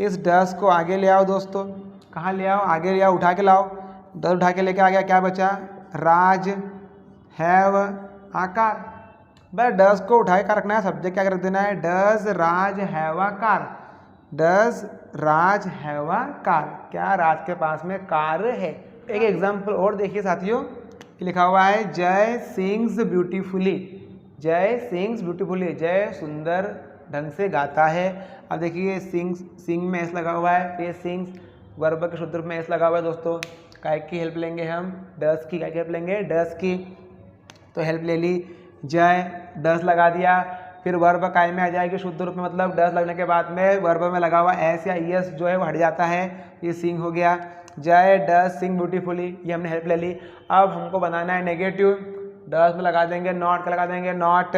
A: इस डज को आगे ले आओ दोस्तों, कहाँ ले आओ, आगे ले आओ, उठा के लाओ, डज उठा के लेके आ गया, क्या बचा, राज हैव अ कार। बस डज को उठा के रखना है, सब्जेक्ट क्या रख देना है, does Raj have a car, does Raj have a car, क्या राज के पास में कार है। एक एग्जाम्पल और देखिए साथियों, लिखा हुआ है जय सिंग्स ब्यूटीफुली, जय सिंग्स ब्यूटीफुली, जय सुंदर ढंग से गाता है। अब देखिए सिंग में एस लगा हुआ है, तो ये सिंग्स वर्ब के शुद्ध रूप में एस लगा हुआ है दोस्तों, काय की हेल्प लेंगे हम, डज की, काय की हेल्प लेंगे, डज की। तो हेल्प ले ली, जय डज लगा दिया, फिर वर्ब काय में आ जाएगी शुद्ध रूप में, मतलब डज लगने के बाद में वर्ब में लगा हुआ एस या ई एस जो है वो हट जाता है, ये सिंग हो गया, जय डज सिंग ब्यूटीफुली, ये हमने हेल्प ले ली। अब हमको बनाना है नेगेटिव, डज में लगा देंगे नॉट, का लगा देंगे नॉट,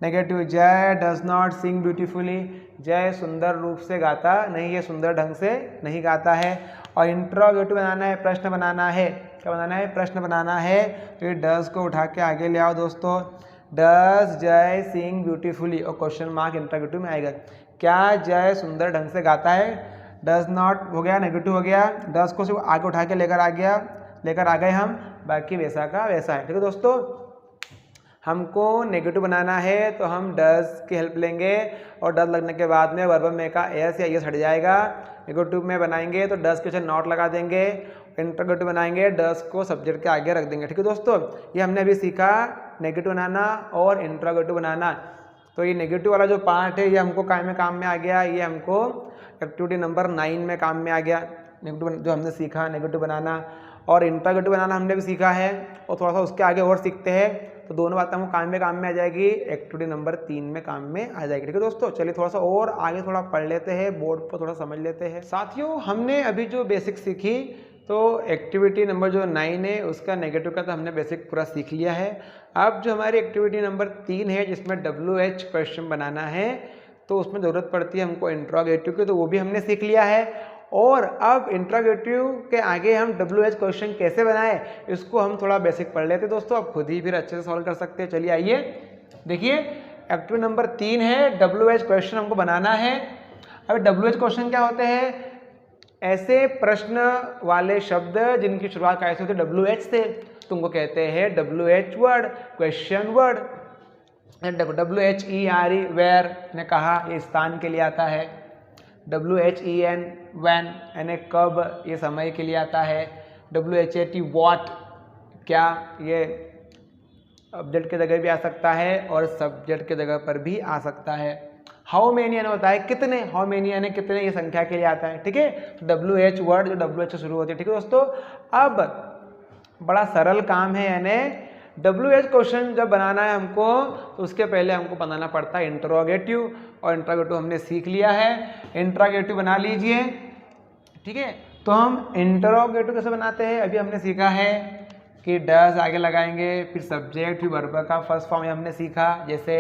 A: नेगेटिव, जय डज नॉट सिंग ब्यूटीफुली, जय सुंदर रूप से गाता नहीं, ये सुंदर ढंग से नहीं गाता है। और इंट्रोगेटिव बनाना है, प्रश्न बनाना है, क्या बनाना है, प्रश्न बनाना है, तो ये डज को उठा के आगे ले आओ दोस्तों, डज जय सिंग ब्यूटीफुली, और क्वेश्चन मार्क इंट्रोगेटिव में आएगा, क्या जय सुंदर ढंग से गाता है, डज नॉट हो गया, नेगेटिव हो गया, डज को सिर्फ आगे उठा के लेकर आ गए हम, बाकी वैसा का वैसा है, ठीक है दोस्तों। हमको नेगेटिव बनाना है तो हम डज की हेल्प लेंगे, और डज लगने के बाद में वर्ब में का एस या एस हट जाएगा। नेगेटिव में बनाएंगे तो डज के पीछे नॉट लगा देंगे, इंट्रोगेटिव बनाएंगे डज को सब्जेक्ट के आगे रख देंगे, ठीक है दोस्तों। ये हमने अभी सीखा नेगेटिव बनाना और इंट्रोगेटिव बनाना। तो ये नेगेटिव वाला जो पार्ट है ये हमको काय में काम में आ गया, ये हमको एक्टिविटी नंबर 9 में काम में आ गया, नेगेटिव जो हमने सीखा नेगेटिव बनाना, और इंट्रोगेटिव बनाना हमने भी सीखा है, और थोड़ा सा उसके आगे और सीखते हैं, तो दोनों बातें हमको काम में आ जाएगी, एक्टिविटी नंबर 3 में काम में आ जाएगी, ठीक है दोस्तों। चलिए थोड़ा सा और आगे थोड़ा पढ़ लेते हैं, बोर्ड पर थोड़ा समझ लेते हैं। साथियों हमने अभी जो बेसिक सीखी तो एक्टिविटी नंबर जो 9 है उसका नेगेटिव का तो हमने बेसिक पूरा सीख लिया है। अब जो हमारी एक्टिविटी नंबर 3 है जिसमें WH क्वेश्चन बनाना है, तो उसमें ज़रूरत पड़ती है हमको इंट्रोगेटिव की, तो वो भी हमने सीख लिया है। और अब इंट्रोगेटिव के आगे हम WH क्वेश्चन कैसे बनाएं इसको हम थोड़ा बेसिक पढ़ लेते हैं दोस्तों, आप खुद ही फिर अच्छे से सॉल्व कर सकते हैं। चलिए आइए देखिए, एक्टिविटी नंबर 3 है WH क्वेश्चन हमको बनाना है। अब WH क्वेश्चन क्या होते हैं? ऐसे प्रश्न वाले शब्द जिनकी शुरुआत कैसे होती है WH से, तुमको कहते हैं WH word, question word. WHERE where ने कहा, ये स्थान के लिए आता है। WHEN व्हेन यानी कब, ये समय के लिए आता है। WHAT व्हाट क्या, ये ऑब्जेक्ट की जगह भी आ सकता है और सब्जेक्ट की जगह पर भी आ सकता है। हाउ मेनी यानी होता है कितने, हाउ मेनी यानी कितने, ये संख्या के लिए आता है। ठीक है, तो WH वर्ड जो WH से शुरू होती है। ठीक है दोस्तों, अब बड़ा सरल काम है, यानी WH क्वेश्चन जब बनाना है हमको तो उसके पहले हमको बनाना पड़ता है इंट्रोगेटिव, और इंट्रोगेटिव हमने सीख लिया है। इंट्रोगेटिव बना लीजिए। ठीक है, तो हम इंट्रोगेटिव कैसे बनाते हैं अभी हमने सीखा है कि डज आगे लगाएंगे, फिर सब्जेक्ट, फिर वर्ब का फर्स्ट फॉर्म हमने सीखा, जैसे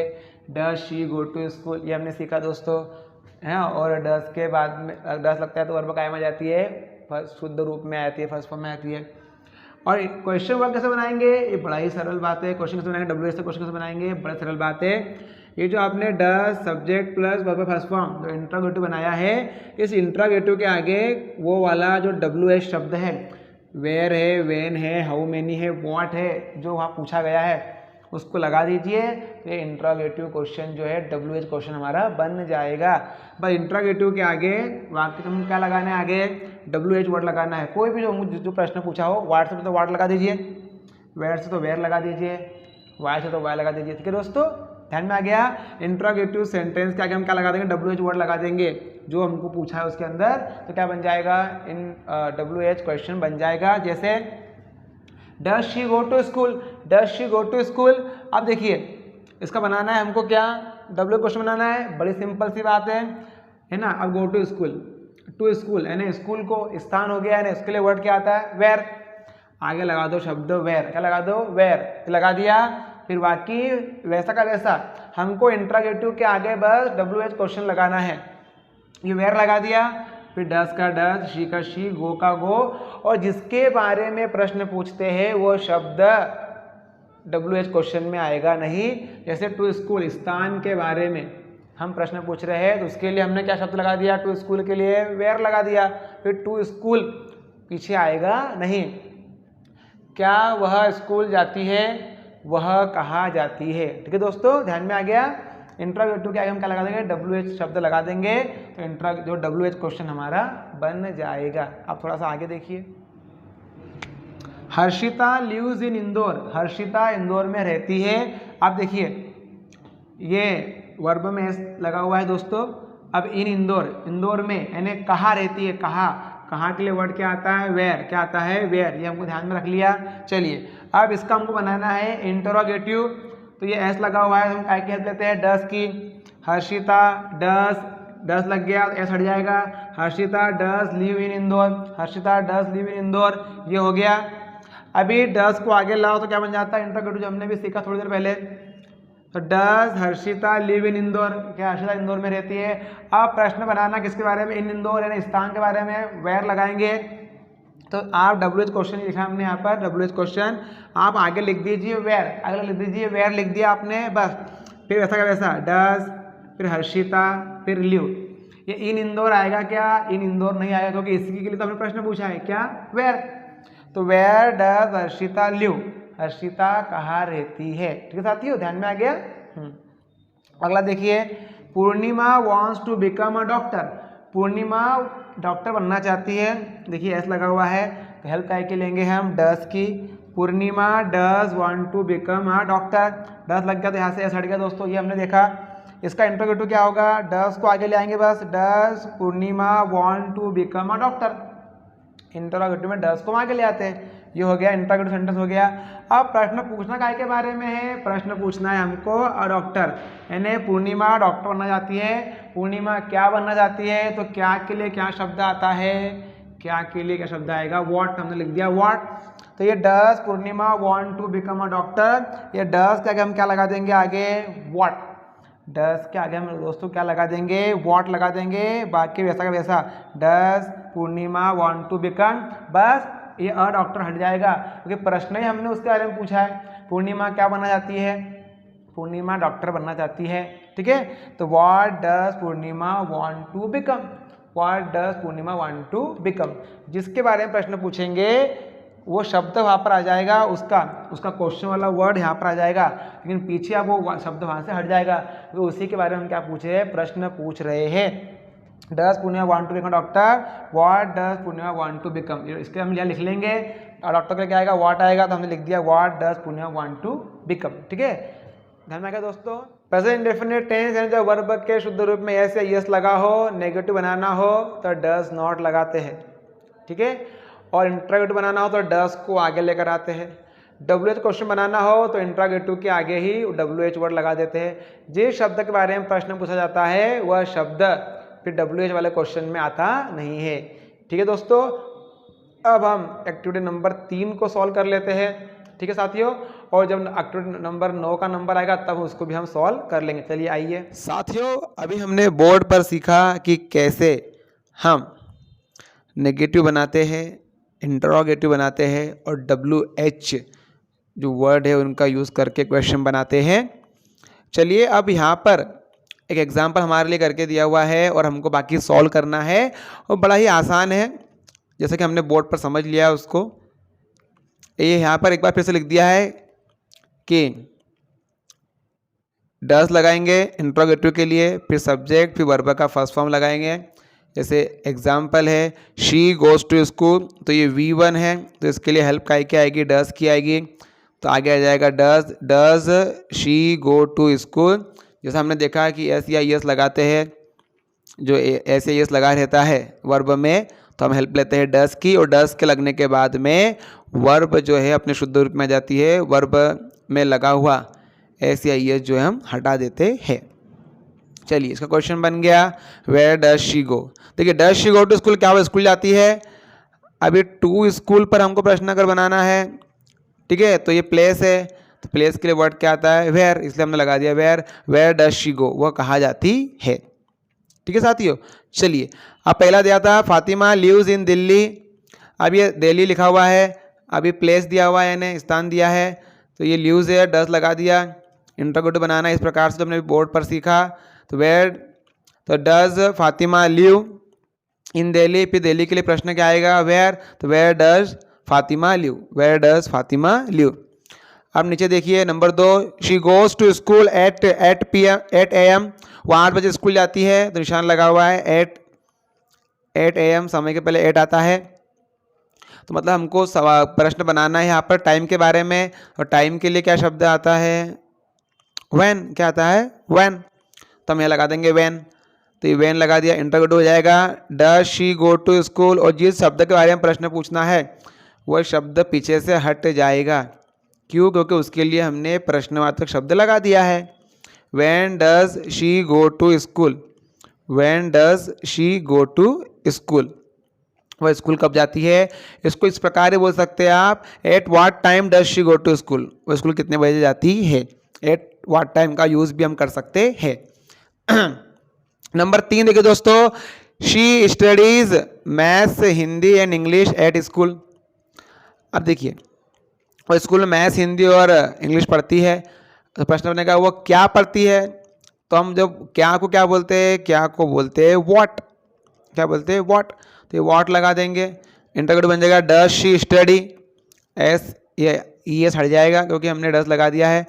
A: does she go to school, ये हमने सीखा दोस्तों है। और डज के बाद में डज लगता है तो वर्ब कायम आ जाती है, शुद्ध रूप में आती है, फर्स्ट फॉर्म में आती है। और क्वेश्चन वर्ब कैसे बनाएंगे, ये बड़ा ही सरल बात है। क्वेश्चन कैसे बनाएंगे, WH से क्वेश्चन कैसे बनाएंगे, बड़ा सरल बात है। ये जो आपने does subject plus verb first form जो इंट्रोगेटिव बनाया है, इस इंट्रोगेटिव के आगे वो वाला जो WH शब्द है, वेयर है, वेन है, हाउ मेनी है, व्हाट है, जो वहाँ पूछा गया है उसको लगा दीजिए। ये इंट्रोगेटिव क्वेश्चन जो है WH क्वेश्चन हमारा बन जाएगा। बस इंट्रोगेटिव के आगे वाक्य में क्या लगाना है, आगे WH वर्ड लगाना है। कोई भी जो प्रश्न पूछा हो, वाट से तो वाट लगा दीजिए, वेयर से तो वेयर लगा दीजिए, वाई से तो वाई लगा दीजिए। ठीक है दोस्तों, ध्यान में आ गया। इंट्रोगेटिव सेंटेंस के आगे हम क्या लगा देंगे, WH वर्ड लगा देंगे जो हमको पूछा है उसके अंदर, तो क्या बन जाएगा, WH क्वेश्चन बन जाएगा। जैसे does she go to school, does she go to school. अब देखिए इसका बनाना है हमको क्या, WH क्वेश्चन बनाना है, बड़ी सिंपल सी बात है ना। अब go to school, to school यानी स्कूल को स्थान हो गया है ना, इसके लिए वर्ड क्या आता है, वेयर। आगे लगा दो शब्द वेयर, क्या लगा दो, वेयर लगा दिया। फिर बाकी वैसा का वैसा हमको इंट्रोगेटिव के आगे बस WH क्वेश्चन लगाना है। ये वेयर लगा दिया, फिर डज का डज, शी का शी, गो का गो, और जिसके बारे में प्रश्न पूछते हैं वो शब्द WH क्वेश्चन में आएगा नहीं। जैसे टू स्कूल, स्थान के बारे में हम प्रश्न पूछ रहे हैं तो उसके लिए हमने क्या शब्द लगा दिया, टू स्कूल के लिए वेयर लगा दिया। फिर टू स्कूल पीछे आएगा नहीं। क्या वह स्कूल जाती है, वह कहाँ जाती है। ठीक है दोस्तों, ध्यान में आ गया। इंट्रोगेटिव के आगे हम क्या लगा देंगे, WH शब्द लगा देंगे, तो जो WH क्वेश्चन हमारा बन जाएगा। आप थोड़ा सा आगे देखिए, हर्षिता लिव्स इन इंदौर, हर्षिता इंदौर में रहती है। आप देखिए ये वर्ब में लगा हुआ है दोस्तों। अब इन इंदौर, इंदौर में यानी कहाँ रहती है, कहाँ के लिए वर्ड क्या आता है, वेयर, क्या आता है, वेयर, ये हमको ध्यान में रख लिया। चलिए अब इसका हमको बनाना है इंट्रोगेटिव, तो ये एस लगा हुआ है, हम काय की हेल्प लेते हैं, डस की। हर्षिता डस लग गया, एस हट जाएगा। Harshita does live in Indore, Harshita does live in Indore, ये हो गया। अभी डस को आगे लाओ तो क्या बन जाता है, इंट्रोगेटिव जो हमने भी सीखा थोड़ी देर पहले। तो डस हर्षिता लिव इन इंदौर, क्या हर्षिता इंदौर में रहती है। अब प्रश्न बनाना किसके बारे में, इन इंदौर यानी स्थान के बारे में, वेयर लगाएंगे। तो आप WH क्वेश्चन लिखा हमने यहाँ पर, WH क्वेश्चन आप आगे लिख दीजिए वेयर, आगे लिख दीजिए वेयर, लिख दिया आपने बस। फिर वैसा का वैसा डज, फिर हर्षिता, फिर लिव। ये इन इंदौर आएगा क्या, इन इंदौर नहीं आएगा क्योंकि इसी के लिए तो हमने प्रश्न पूछा है, क्या, वेयर। तो where does Harshita live, Harshita कहाँ रहती है। ठीक है साथियों, ध्यान में आ गया। अगला देखिए, Purnima wants to become a doctor, Purnima doctor बनना चाहती है। देखिए एस लगा हुआ है, तो हेल्प काय के लेंगे हम, डस की। Purnima does want to become a doctor, does लग गया तो यहाँ से एस हट गया दोस्तों, ये हमने देखा। इसका इंट्रोगेटिव क्या होगा, डस को आगे ले आएंगे बस, does Purnima want to become a doctor. Interrogative में डस को आगे ले आते हैं, ये हो गया इंट्रोगेटिव सेंटेंस हो गया। अब प्रश्न पूछना काय के बारे में है, प्रश्न पूछना है हमको डॉक्टर, यानी पूर्णिमा डॉक्टर बनना चाहती है। पूर्णिमा क्या बनना चाहती है, तो क्या के लिए क्या शब्द आता है, क्या के लिए क्या शब्द आएगा, वॉट, हमने लिख दिया वॉट। तो ये does Purnima want to become a doctor, ये डज के आगे हम क्या लगा देंगे, आगे वॉट, डज के आगे हम दोस्तों क्या लगा देंगे, वॉट लगा देंगे, बाकी वैसा का वैसा, does Purnima want to become, बस ये अ डॉक्टर हट जाएगा क्योंकि प्रश्न ही हमने उसके बारे में पूछा है। पूर्णिमा क्या बनना चाहती है, पूर्णिमा डॉक्टर बनना चाहती है, ठीक है। तो what does Purnima want to become, what does Purnima want to become, जिसके बारे में प्रश्न पूछेंगे वो शब्द वहाँ पर आ जाएगा, उसका क्वेश्चन वाला वर्ड यहाँ पर आ जाएगा, लेकिन पीछे अब वो शब्द वहाँ से हट जाएगा, तो उसी के बारे में हम क्या पूछे हैं, प्रश्न पूछ रहे हैं। Does Purnima want to become doctor, what does Purnima want to become, इसके हम यहाँ लिख लेंगे, डॉक्टर के क्या आएगा, व्हाट आएगा, तो हमने लिख दिया what does Purnima want to become, ठीक है। ध्यान में दोस्तों, प्रेजेंट इंडेफिनिट टेंस यानी जब वर्ब के शुद्ध रूप में एस या यस लगा हो, नेगेटिव बनाना हो तो डज नॉट लगाते हैं, ठीक है, और इंट्रागेटिव बनाना हो तो डज को आगे लेकर आते हैं। WH क्वेश्चन बनाना हो तो इंट्रागेटिव के आगे ही WH वर्ड लगा देते हैं। जिस शब्द के बारे में प्रश्न पूछा जाता है वह शब्द फिर WH वाले क्वेश्चन में आता नहीं है, ठीक है दोस्तों। अब हम एक्टिविटी नंबर 3 को सॉल्व कर लेते हैं, ठीक है साथियों, और जब एक्टिविटी नंबर 9 का नंबर आएगा तब उसको भी हम सॉल्व कर लेंगे। चलिए आइए
B: साथियों, अभी हमने बोर्ड पर सीखा कि कैसे हम नेगेटिव बनाते हैं, इंटरोगेटिव बनाते हैं और WH जो वर्ड है उनका यूज़ करके क्वेश्चन बनाते हैं। चलिए अब यहाँ पर एक एग्जाम्पल हमारे लिए करके दिया हुआ है और हमको बाकी सॉल्व करना है, और बड़ा ही आसान है, जैसे कि हमने बोर्ड पर समझ लिया उसको। ये यहाँ पर एक बार फिर से लिख दिया है कि डज लगाएंगे इंट्रोगेटिव के लिए, फिर सब्जेक्ट, फिर वर्ब का फर्स्ट फॉर्म लगाएंगे। जैसे एग्जाम्पल है शी गोज़ टू स्कूल, तो ये V1 है, तो इसके लिए हेल्प काय की आएगी, डज की आएगी, तो आगे आ जाएगा does she go to school. जैसे हमने देखा कि एस या यस लगाते हैं, जो एस या यस लगा रहता है वर्ब में, तो हम हेल्प लेते हैं डज की, और डज के लगने के बाद में वर्ब जो है अपने शुद्ध रूप में आ जाती है, वर्ब में लगा हुआ एस या यस जो है हम हटा देते हैं। चलिए इसका क्वेश्चन बन गया वेयर डज शी गो। देखिए does she go to school, क्या वो स्कूल जाती है। अभी टू स्कूल पर हमको प्रश्न अगर बनाना है, ठीक है, तो ये प्लेस है, तो प्लेस के लिए वर्ड क्या आता है, वेयर, इसलिए हमने लगा दिया वेयर डज शी गो, वह कहाँ जाती है, ठीक है साथियों। चलिए अब पहला दिया था फातिमा लिव्स इन दिल्ली, अब ये दिल्ली लिखा हुआ है, अभी प्लेस दिया हुआ है यानी स्थान दिया है, तो ये लिव्स है, डज लगा दिया। इंट्रोगेटिव बनाना इस प्रकार से जो हमने बोर्ड पर सीखा, तो वेयर, तो does Fatima live in Delhi, फिर दिल्ली के लिए प्रश्न क्या आएगा, वेयर, तो where does Fatima live, where does Fatima live. अब नीचे देखिए नंबर 2, she goes to school at AM, वो 8 बजे स्कूल जाती है, तो निशान लगा हुआ है 8 AM, समय के पहले 8 आता है, तो मतलब हमको प्रश्न बनाना है यहाँ पर टाइम के बारे में, और टाइम के लिए क्या शब्द आता है, व्हेन, क्या आता है, व्हेन, तो हम यहाँ लगा देंगे व्हेन, तो ये व्हेन लगा दिया, इंट्रोगेटिव हो जाएगा does she go to school, और जिस शब्द के बारे में प्रश्न पूछना है वह शब्द पीछे से हट जाएगा, क्यों, क्योंकि उसके लिए हमने प्रश्नवाचक शब्द लगा दिया है। When does she go to school, when does she go to school, वह स्कूल कब जाती है। इसको इस प्रकार बोल सकते हैं आप, at what time does she go to school, वह स्कूल कितने बजे जाती है, एट व्हाट टाइम का यूज़ भी हम कर सकते हैं। नंबर 3 देखिए दोस्तों, she studies maths, Hindi and English at school. अब देखिए वो स्कूल में मैथ्स, हिंदी और इंग्लिश पढ़ती है, तो प्रश्न बनेगा वो क्या पढ़ती है, तो हम जब क्या को क्या बोलते हैं, क्या को बोलते हैं व्हाट, क्या बोलते हैं व्हाट, तो ये व्हाट लगा देंगे। इंटरगेटिव बन जाएगा डज शी स्टडी, एस ये ES हट जाएगा क्योंकि हमने डज लगा दिया है,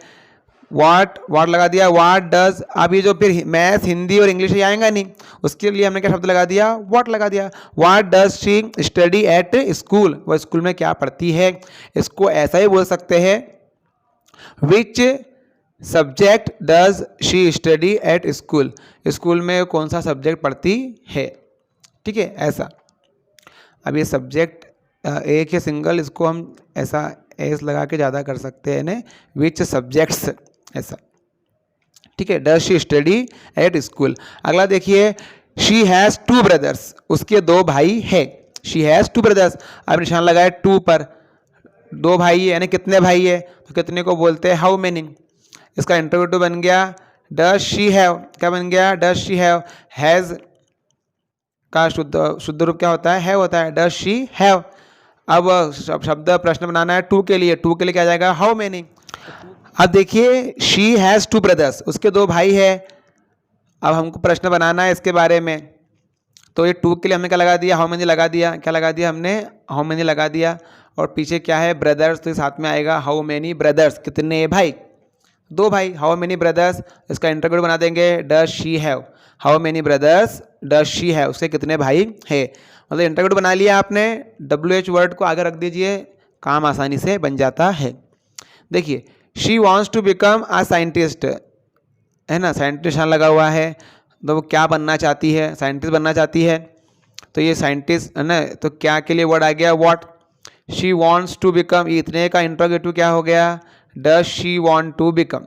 B: व्हाट लगा दिया, व्हाट डज, अभी जो फिर मैथ्स, हिंदी और इंग्लिश आएगा नहीं, उसके लिए हमने क्या शब्द लगा दिया, व्हाट लगा दिया। What does she study at school, वह स्कूल में क्या पढ़ती है। इसको ऐसा ही बोल सकते हैं, which subject does she study at school, school में कौन सा सब्जेक्ट पढ़ती है, ठीक है, ऐसा। अब ये सब्जेक्ट एक है सिंगल, इसको हम ऐसा एस लगा के ज़्यादा कर सकते हैं ना, विच सब्जेक्ट्स, ऐसा, ठीक है। Does she study at school. अगला देखिए, शी हैज़ 2 ब्रदर्स, उसके 2 भाई है, शी हैज़ 2 ब्रदर्स। अब निशान लगाए 2 पर, 2 भाई है, यानी कितने भाई है, तो कितने को बोलते हैं हाउ मेनी। इसका इंटरोगेटिव बन गया डज शी हैव, क्या बन गया, डज शी हैव। हैज़ का शुद्ध रूप क्या होता है, हैव होता है, डज शी हैव। अब शब्द प्रश्न बनाना है 2 के लिए, 2 के लिए क्या जाएगा, हाउ मेनी। अब देखिए शी हैज़ 2 ब्रदर्स, उसके 2 भाई है। अब हमको प्रश्न बनाना है इसके बारे में, तो ये 2 के लिए हमने क्या लगा दिया, हाउ मेनी लगा दिया, क्या लगा दिया हमने, हाउ मेनी लगा दिया। और पीछे क्या है, ब्रदर्स, तो साथ में आएगा हाउ मेनी ब्रदर्स, कितने भाई, 2 भाई, हाउ मेनी ब्रदर्स। इसका इंटरव्यू बना देंगे does she have, how many brothers does she have, उसके कितने भाई है। मतलब इंटरव्यू बना लिया आपने, WH वर्ड को आगे रख दीजिए, काम आसानी से बन जाता है। देखिए she wants to become a scientist, है ना, साइंटिस्ट लगा हुआ है, तो वो क्या बनना चाहती है, साइंटिस्ट बनना चाहती है। तो ये साइंटिस्ट है ना, तो क्या के लिए वर्ड आ गया, what. She wants to become, इतने का इंट्रोगेटिव क्या हो गया, does she want to become.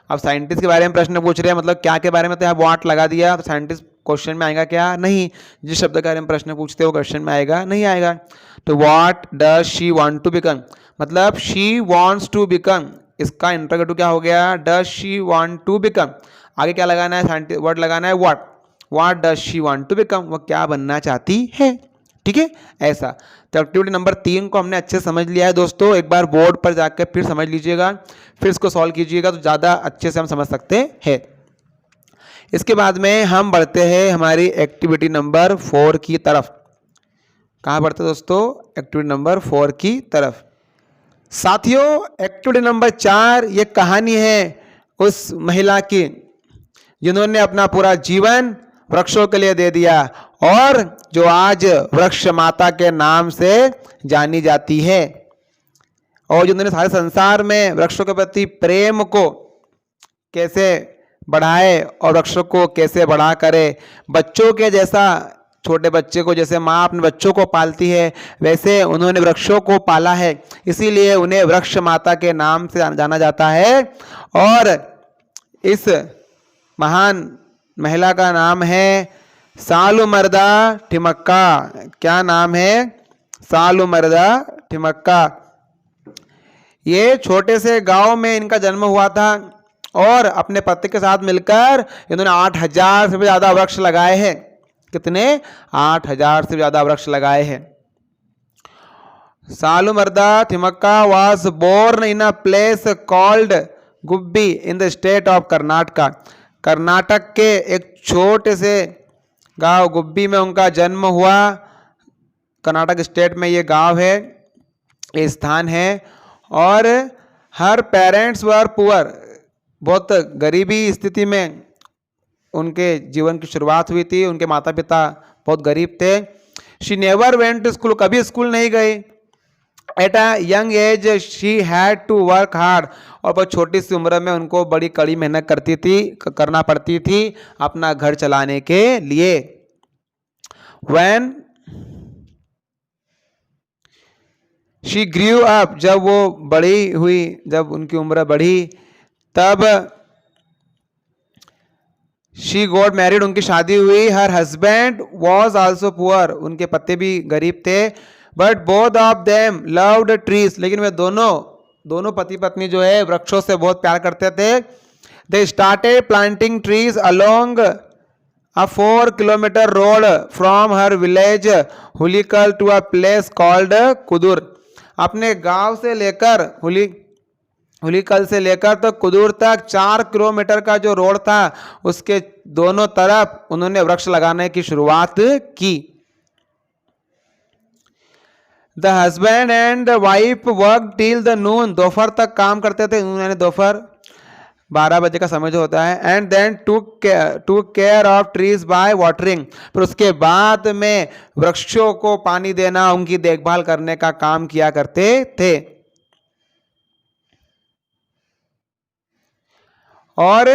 B: अब साइंटिस्ट के बारे में प्रश्न पूछ रहे हैं, मतलब क्या के बारे में, तो यहाँ व्हाट लगा दिया, तो साइंटिस्ट क्वेश्चन में आएगा क्या, नहीं। जिस शब्द के बारे में प्रश्न पूछते हो क्वेश्चन में आएगा, नहीं आएगा। तो what does she want to become, मतलब शी वॉन्ट्स टू बिकम, इसका इंट्रोगेटिव क्या हो गया, does she want to become. आगे क्या लगाना है, साइंटिस्ट वर्ड लगाना है what, what does she want to become, वो क्या बनना चाहती है। ठीक है, ऐसा। तो एक्टिविटी नंबर 3 को हमने अच्छे से समझ लिया है दोस्तों, एक बार बोर्ड पर जाकर फिर समझ लीजिएगा, फिर इसको सॉल्व कीजिएगा, तो ज़्यादा अच्छे से हम समझ सकते हैं। इसके बाद में हम बढ़ते हैं हमारी एक्टिविटी नंबर 4 की तरफ। कहाँ बढ़ते दोस्तों, एक्टिविटी नंबर 4 की तरफ। साथियों एक्टिविटी नंबर 4 ये कहानी है उस महिला की जिन्होंने अपना पूरा जीवन वृक्षों के लिए दे दिया और जो आज वृक्ष माता के नाम से जानी जाती है, और जिन्होंने सारे संसार में वृक्षों के प्रति प्रेम को कैसे बढ़ाए और वृक्षों को कैसे बढ़ा करे। बच्चों के जैसा, छोटे बच्चे को जैसे माँ अपने बच्चों को पालती है, वैसे उन्होंने वृक्षों को पाला है, इसीलिए उन्हें वृक्ष माता के नाम से जाना जाता है। और इस महान महिला का नाम है सालुमरदा ठिमक्का। क्या नाम है, सालुमरदा ठिमक्का। ये छोटे से गांव में इनका जन्म हुआ था और अपने पति के साथ मिलकर इन्होंने 8000 से भी ज़्यादा वृक्ष लगाए हैं। कितने, 8000 से ज़्यादा वृक्ष लगाए हैं। Saalumarada Thimmakka was born in a place called Gubbi in the state of Karnataka. Karnataka के एक छोटे से गांव गुब्बी में उनका जन्म हुआ। कर्नाटक स्टेट में ये गांव है, ये स्थान है। और हर पेरेंट्स वर पुअर, बहुत गरीबी स्थिति में उनके जीवन की शुरुआत हुई थी, उनके माता पिता बहुत गरीब थे। She never went to school, कभी स्कूल नहीं गई। At a young age she had to work hard, और बहुत छोटी सी उम्र में उनको बड़ी कड़ी मेहनत करना पड़ती थी अपना घर चलाने के लिए। When she grew up, जब वो बड़ी हुई, जब उनकी उम्र बढ़ी, तब she got married, उनकी शादी हुई। Her husband was also poor, उनके पति भी गरीब थे। But both of them loved trees, लेकिन वे दोनों पति पत्नी जो है वृक्षों से बहुत प्यार करते थे। They started planting trees along a 4 kilometer road from her village Hulikal to a place called Kudur. अपने गांव से लेकर हुलीकल से लेकर तो कुदुर तक 4 किलोमीटर का जो रोड था, उसके दोनों तरफ उन्होंने वृक्ष लगाने की शुरुआत की। The husband and wife work till the noon, दोपहर तक काम करते थे उन्होंने, दोपहर 12 बजे का समय जो होता है। And then to care of trees by watering, फिर उसके बाद में वृक्षों को पानी देना, उनकी देखभाल करने का काम किया करते थे। और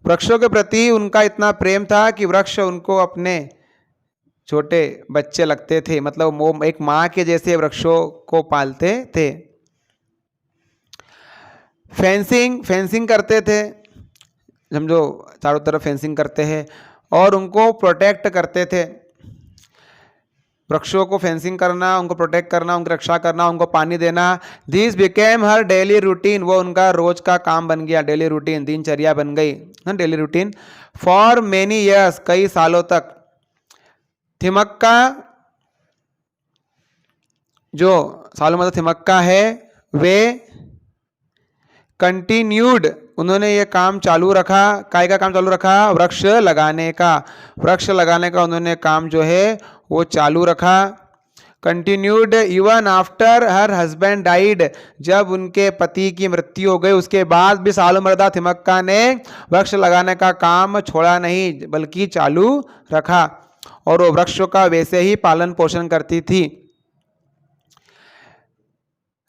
B: वृक्षों के प्रति उनका इतना प्रेम था कि वृक्ष उनको अपने छोटे बच्चे लगते थे, मतलब वो एक माँ के जैसे वृक्षों को पालते थे। फेंसिंग करते थे, समझो चारों तरफ फेंसिंग करते हैं, और उनको प्रोटेक्ट करते थे। वृक्षों को फेंसिंग करना, उनको प्रोटेक्ट करना, उनकी रक्षा करना, उनको पानी देना। This became her daily routine, वो उनका रोज का काम बन गया, डेली रूटीन, दिनचर्या बन गई, daily routine. For many years, कई सालों तक। थिमक्का, जो सालों मतलब थिमक्का है, वे कंटिन्यूड, उन्होंने ये काम चालू रखा। काय का काम चालू रखा? वृक्ष लगाने का। वृक्ष लगाने का उन्होंने काम जो है वो चालू रखा। Continued even after her husband died, जब उनके पति की मृत्यु हो गई उसके बाद भी सालुमर्दा थिमक्का ने वृक्ष लगाने का काम छोड़ा नहीं बल्कि चालू रखा, और वो वृक्षों का वैसे ही पालन पोषण करती थी।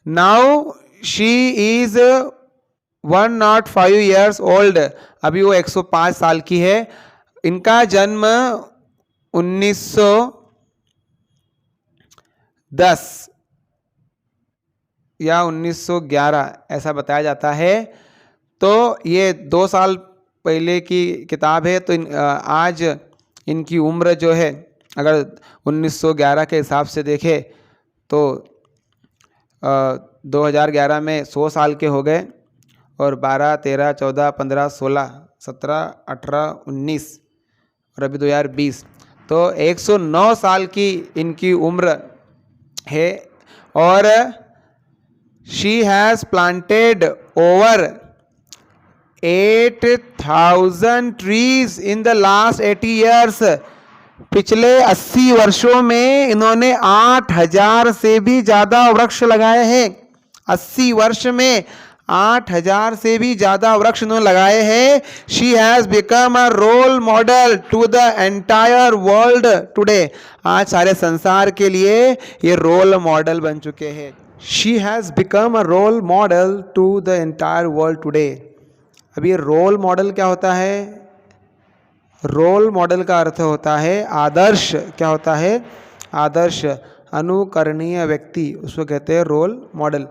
B: Now she is 105 years old, अभी वो 105 साल की है। इनका जन्म 1910 या 1911 ऐसा बताया जाता है। तो ये 2 साल पहले की किताब है, तो आज इनकी उम्र जो है अगर 1911 के हिसाब से देखें तो 2011 में 100 साल के हो गए, और 12, 13, 14, 15, 16, 17, 18, 19 और अभी 2020, तो 109 साल की इनकी उम्र है। और she has planted over 8,000 trees in the last 80 years, पिछले 80 वर्षों में इन्होंने 8,000 से भी ज़्यादा वृक्ष लगाए हैं। 80 वर्ष में 8,000 से भी ज़्यादा वृक्ष इन्होंने लगाए हैं। She has become a role model to the entire world today, आज सारे संसार के लिए ये रोल मॉडल बन चुके हैं। She has become a role model to the entire world today. अब ये रोल मॉडल क्या होता है? रोल मॉडल का अर्थ होता है आदर्श। क्या होता है? आदर्श, अनुकरणीय व्यक्ति, उसको कहते हैं रोल मॉडल।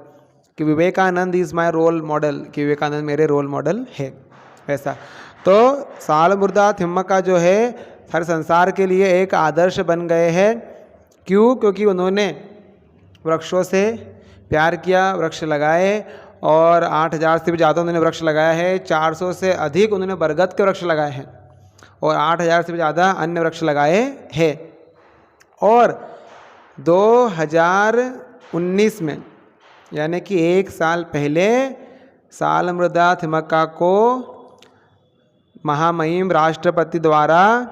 B: कि Vivekananda is my role model, कि विवेकानंद मेरे रोल मॉडल है, वैसा। तो सालुमर्दा थिमक्का जो है हर संसार के लिए एक आदर्श बन गए हैं। क्यों? क्योंकि उन्होंने वृक्षों से प्यार किया, वृक्ष लगाए, और 8,000 से भी ज़्यादा उन्होंने वृक्ष लगाया है। 400 से अधिक उन्होंने बरगद के वृक्ष लगाए हैं, और 8,000 से भी ज़्यादा अन्य वृक्ष लगाए हैं। और 2019 में, यानी कि 1 साल पहले, सालुमर्दा थिमक्का को महामहिम राष्ट्रपति द्वारा,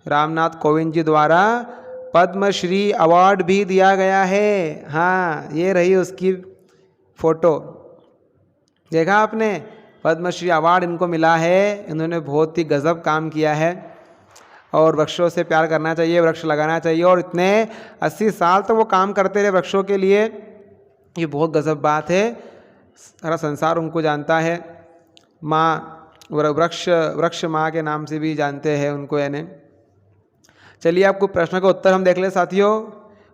B: रामनाथ कोविंद जी द्वारा पद्मश्री अवार्ड भी दिया गया है। हाँ, ये रही उसकी फ़ोटो, देखा आपने? पद्मश्री अवार्ड इनको मिला है। इन्होंने बहुत ही गजब काम किया है, और वृक्षों से प्यार करना चाहिए, वृक्ष लगाना चाहिए, और इतने 80 साल तक वो काम करते रहे वृक्षों के लिए, ये बहुत गजब बात है। सारा संसार उनको जानता है, माँ, वृक्ष माँ के नाम से भी जानते हैं उनको, यानी। चलिए आपको प्रश्न का उत्तर हम देख ले साथियों।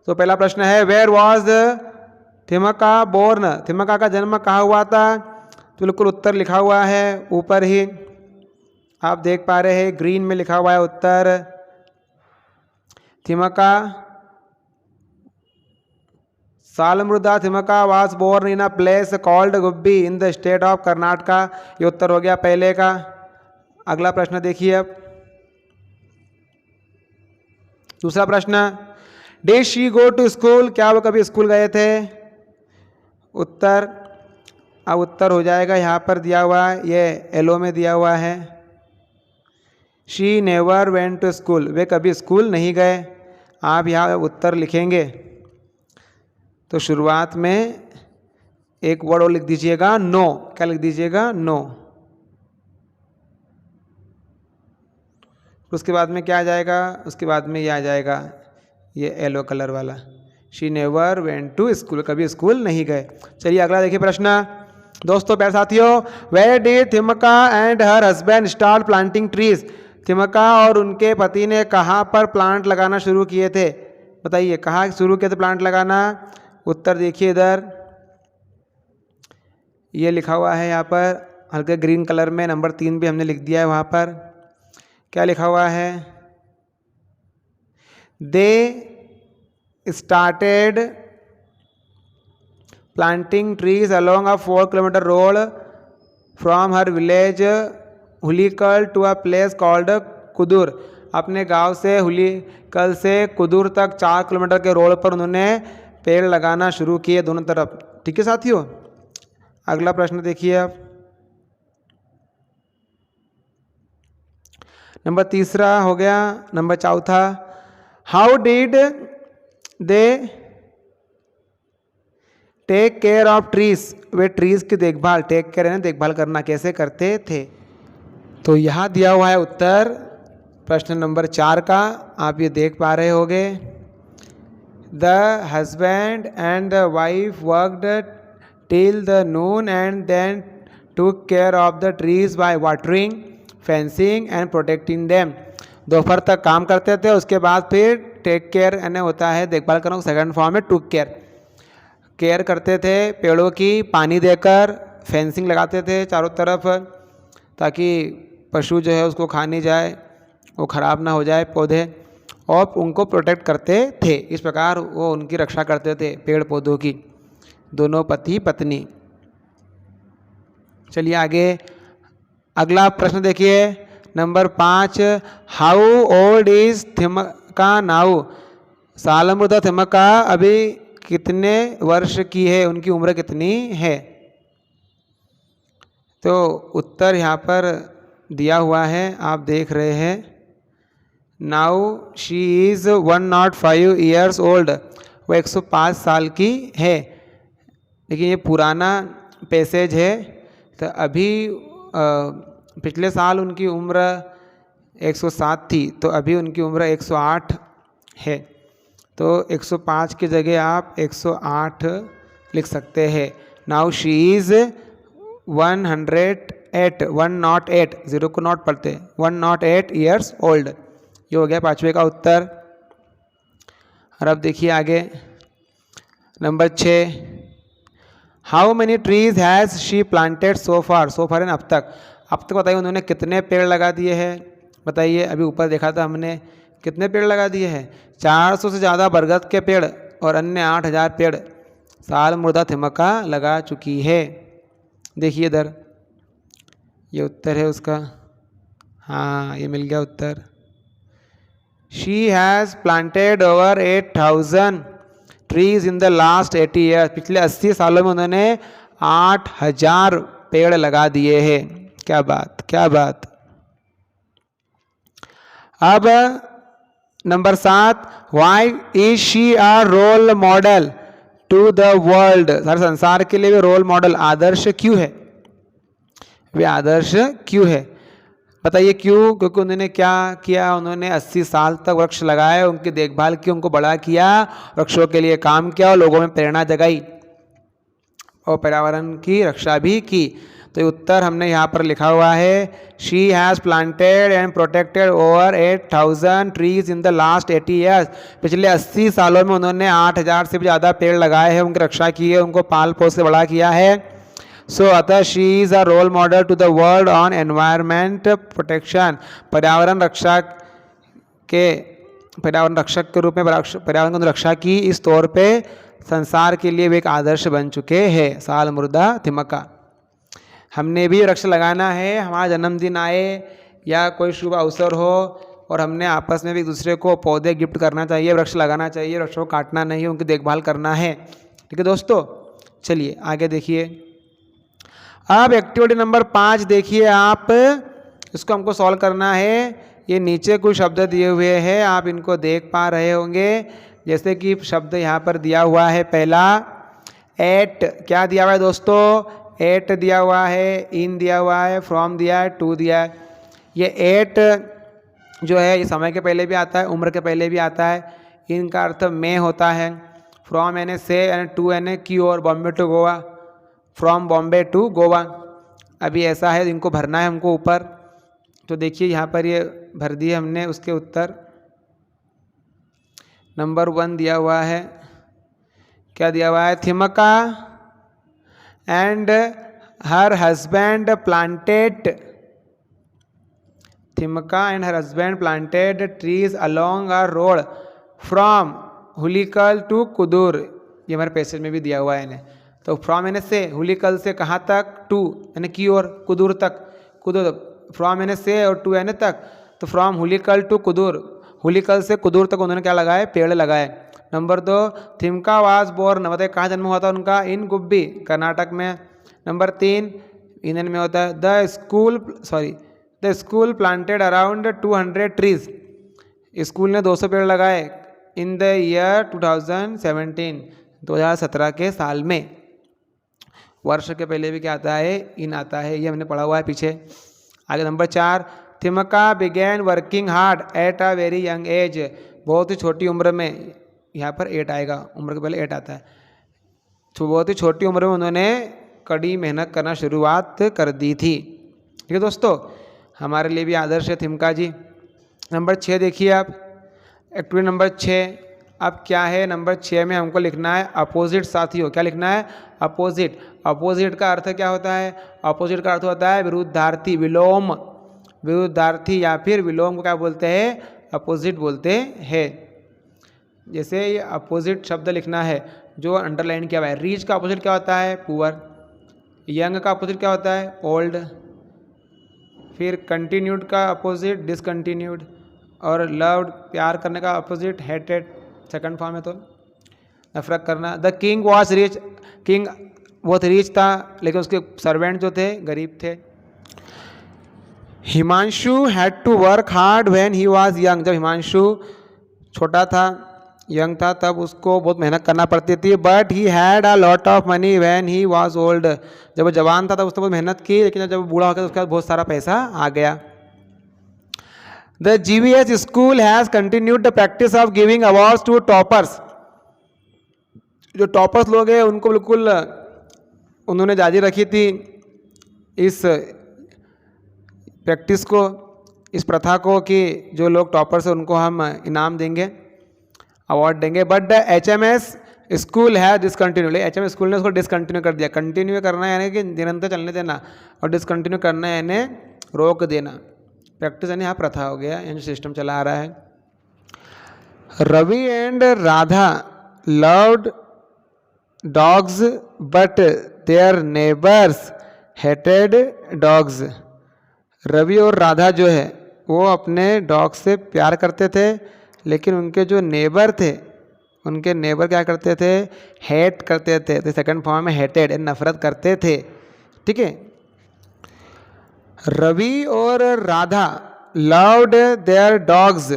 B: तो पहला प्रश्न है, where was Thimmakka born? Thimmakka का जन्म कहाँ हुआ था? तो बिल्कुल उत्तर लिखा हुआ है ऊपर ही, आप देख पा रहे हैं, ग्रीन में लिखा हुआ है उत्तर। Thimmakka, Saalumarada Thimmakka was born in a place called Gubbi in the state of Karnataka. ये उत्तर हो गया पहले का। अगला प्रश्न देखिए अब, दूसरा प्रश्न, did she go to school? क्या वो कभी स्कूल गए थे? उत्तर, अब उत्तर हो जाएगा यहाँ पर दिया हुआ है, ये येलो में दिया हुआ है। She never went to school, वे कभी स्कूल नहीं गए। आप यहाँ उत्तर लिखेंगे तो शुरुआत में एक वर्ड और लिख दीजिएगा, नो। क्या लिख दीजिएगा? नो। उसके बाद में क्या आ जाएगा? उसके बाद में ये आ जाएगा, ये येलो कलर वाला, she never went to school, कभी स्कूल नहीं गए। चलिए अगला देखिए प्रश्न। दोस्तों प्यारे साथियों, where did Thimmakka and her husband start planting trees? Thimmakka और उनके पति ने कहाँ पर प्लांट लगाना शुरू किए थे? बताइए, कहाँ शुरू किए थे प्लांट लगाना? उत्तर देखिए इधर, ये लिखा हुआ है यहाँ पर हल्के ग्रीन कलर में, नंबर 3 भी हमने लिख दिया है वहाँ पर। क्या लिखा हुआ है? दे started planting trees along a 4-kilometer road from her village हुलीकल to a place called कुदूर। अपने गांव से हुलीकल से कुदूर तक 4 किलोमीटर के रोड पर उन्होंने पेड़ लगाना शुरू किए दोनों तरफ। ठीक है साथियों, अगला प्रश्न देखिए आप। नंबर 3 हो गया। Number 4, how did they take care of trees, वे ट्रीज की देखभाल, टेक केयर है देखभाल करना, कैसे करते थे। तो यहाँ दिया हुआ है उत्तर प्रश्न नंबर 4 का, आप ये देख पा रहे होंगे। The husband and the wife worked till the noon and then took care of the trees by watering, fencing and protecting them. दोपहर तक काम करते थे, उसके बाद फिर टेक केयर यानी होता है देखभाल करना, सेकंड फॉर्म में टूक केयर, केयर करते थे पेड़ों की, पानी देकर, फेंसिंग लगाते थे चारों तरफ ताकि पशु जो है उसको खा नहीं जाए, वो ख़राब ना हो जाए पौधे, और उनको प्रोटेक्ट करते थे। इस प्रकार वो उनकी रक्षा करते थे पेड़ पौधों की, दोनों पति पत्नी। चलिए आगे अगला प्रश्न देखिए number 5, how old is Thimmakka now, Saalumarada Thimmakka अभी कितने वर्ष की है, उनकी उम्र कितनी है। तो उत्तर यहाँ पर दिया हुआ है, आप देख रहे हैं। Now she is 105 years old, वो 105 साल की है। लेकिन ये पुराना पैसेज है, तो अभी पिछले साल उनकी उम्र 107 थी, तो अभी उनकी उम्र 108 है। तो 105 की जगह आप 108 लिख सकते हैं। नाउ शी इज़ 108, 108, 0 को नॉट पढ़ते, 108 ईयर्स ओल्ड। ये हो गया 5वें का उत्तर। और अब देखिए आगे number 6, how many trees has she planted so far, so far अब तक बताइए उन्होंने कितने पेड़ लगा दिए हैं। बताइए, अभी ऊपर देखा था हमने, कितने पेड़ लगा दिए हैं। 400 से ज़्यादा बरगद के पेड़ और अन्य 8000 पेड़ सालमृदा थिमका लगा चुकी है। देखिए इधर, ये उत्तर है उसका। हाँ, ये मिल गया उत्तर। She has planted over 8000 trees in the last 80 years, पिछले 80 सालों में उन्होंने 8000 पेड़ लगा दिए हैं। क्या बात, क्या बात। अब number 7, why is she a role model to the world, सारे संसार के लिए वे रोल मॉडल, आदर्श क्यों है, वे आदर्श क्यों है। बताइए क्यों। क्योंकि उन्होंने क्या किया, उन्होंने 80 साल तक वृक्ष लगाए, उनकी देखभाल की, उनको बड़ा किया, वृक्षों के लिए काम किया और लोगों में प्रेरणा जगाई और पर्यावरण की रक्षा भी की। तो उत्तर हमने यहाँ पर लिखा हुआ है, she has planted and protected over 8000 trees in the last 80 years, पिछले 80 सालों में उन्होंने 8000 से भी ज़्यादा पेड़ लगाए हैं, उनकी रक्षा की है, उनको पाल पोस से बड़ा किया है। सो अतः she is a role model to the world on environment protection, पर्यावरण रक्षक के रूप में पर्यावरण की रक्षा की, इस तौर पे संसार के लिए वे एक आदर्श बन चुके हैं। सालमृदा थिमका। हमने भी वृक्ष लगाना है, हमारा जन्मदिन आए या कोई शुभ अवसर हो और हमने आपस में भी एक दूसरे को पौधे गिफ्ट करना चाहिए, वृक्ष लगाना चाहिए, वृक्षों को काटना नहीं, उनकी देखभाल करना है। ठीक है दोस्तों, चलिए आगे देखिए। अब एक्टिविटी नंबर 5 देखिए आप, इसको हमको सॉल्व करना है। ये नीचे कुछ शब्द दिए हुए हैं, आप इनको देख पा रहे होंगे। जैसे कि शब्द यहाँ पर दिया हुआ है, पहला एट, क्या दिया हुआ है दोस्तों, एट दिया हुआ है, इन दिया हुआ है, फ्रॉम दिया है, टू दिया है। ये एट जो है ये समय के पहले भी आता है, उम्र के पहले भी आता है। इनका अर्थ में होता है, फ्रॉम यानी से, यानी टू यानी की और, Bombay to Goa, from Bombay to Goa. अभी ऐसा है, इनको भरना है हमको ऊपर। तो देखिए यहाँ पर ये भर दिए हमने। उसके उत्तर नंबर 1 दिया हुआ है, क्या दिया हुआ है, Thimmakka and her husband planted, Thimmakka and her husband planted trees along a road from
A: Hulikal to Kudur, ये हमारे पैसेज में भी दिया हुआ है इन्हें। तो फ्रॉम यानी से, हुलिकल से कहाँ तक, टू यानी की ओर, कुदूर तक, कुदूर फ्रॉम यानी से और टू यानी तक, तो फ्रॉम हुलिकल टू कुदूर, हुलिकल से कुदूर तक उन्होंने क्या लगाए, पेड़ लगाए। नंबर 2, थिमका वाज बोर्न, बताइए कहाँ जन्म हुआ था उनका, इन गुब्बी कर्नाटक में। नंबर 3 इंडियन में होता है, the school planted around 200 trees, school ने 200 पेड़ लगाए इन द ईयर 2017 के साल में। वर्ष के पहले भी क्या आता है, इन आता है, ये हमने पढ़ा हुआ है पीछे। आगे number 4, Thimmakka began working hard at a very young age, बहुत ही छोटी उम्र में, यहाँ पर 8 आएगा, उम्र के पहले 8 आता है। तो बहुत ही छोटी उम्र में उन्होंने कड़ी मेहनत करना शुरुआत कर दी थी। ठीक है दोस्तों, हमारे लिए भी आदर्श है थिमका जी। नंबर 6 देखिए आप, एक्टिविटी नंबर 6। अब क्या है, नंबर 6 में हमको लिखना है अपोजिट साथियों। क्या लिखना है, अपोजिट। अपोजिट का अर्थ क्या होता है, अपोजिट का अर्थ होता है विरुद्धार्थी, विलोम, विरुद्धार्थी या फिर विलोम को क्या बोलते हैं, अपोजिट बोलते हैं। जैसे ये अपोजिट शब्द लिखना है जो अंडरलाइन किया हुआ है। रीच का अपोजिट क्या होता है, पुअर। यंग का अपोजिट क्या होता है, ओल्ड। फिर कंटिन्यूड का अपोजिट डिसकंटिन्यूड, और लव्ड प्यार करने का अपोजिट हेटेड, सेकंड फॉर्म है तो नफरत करना। The king was rich, king बहुत रिच था लेकिन उसके सर्वेंट जो थे गरीब थे। Himanshu had to work hard when he was young, जब हिमांशु छोटा था, यंग था, तब उसको बहुत मेहनत करना पड़ती थी। But he had a lot of money when he was old, जब वो जवान था तब उसने बहुत मेहनत की, लेकिन जब वो बूढ़ा हो गया तो उसके बाद बहुत सारा पैसा आ गया। The GVS school has continued the practice of giving awards to toppers, जो टॉपर्स लोग हैं उनको बिल्कुल उन्होंने जारी रखी थी इस प्रैक्टिस को, इस प्रथा को, कि जो लोग टॉपर्स हैं उनको हम इनाम देंगे, अवार्ड देंगे। बट द HMS स्कूल है डिसकंटिन्यू, HMS स्कूल ने उसको डिसकंटिन्यू कर दिया। कंटिन्यू करना यानी कि निरंतर चलने देना, और डिसकंटिन्यू करना यानी रोक देना। प्रैक्टिस यानी यहाँ प्रथा हो गया, यानी सिस्टम चला आ रहा है। Ravi and Radha loved dogs but their neighbours hated dogs, Ravi और राधा जो है वो अपने डॉग से प्यार करते थे, लेकिन उनके जो नेबर थे, उनके नेबर क्या करते थे, हेट करते थे। तो सेकंड फॉर्म में हेटेड, नफरत करते थे। ठीक है, रवि और Radha loved their dogs,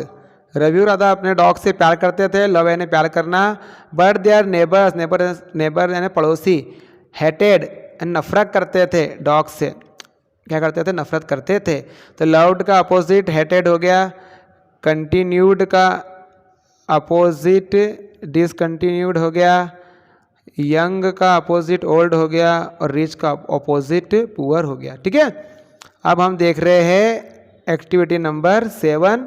A: Ravi और राधा अपने डॉग से प्यार करते थे, लव यानी प्यार करना। बट देयर नेबर्स, नेबर यानी पड़ोसी, हेटेड नफरत करते थे डॉग से, क्या करते थे, नफरत करते थे। तो लव्ड का अपोजिट हेटेड हो गया, कंटिन्यूड का अपोजिट डिसकंटिन्यूड हो गया, यंग का अपोजिट ओल्ड हो गया, और रिच का अपोजिट पुअर हो गया। ठीक है, अब हम देख रहे हैं activity number 7,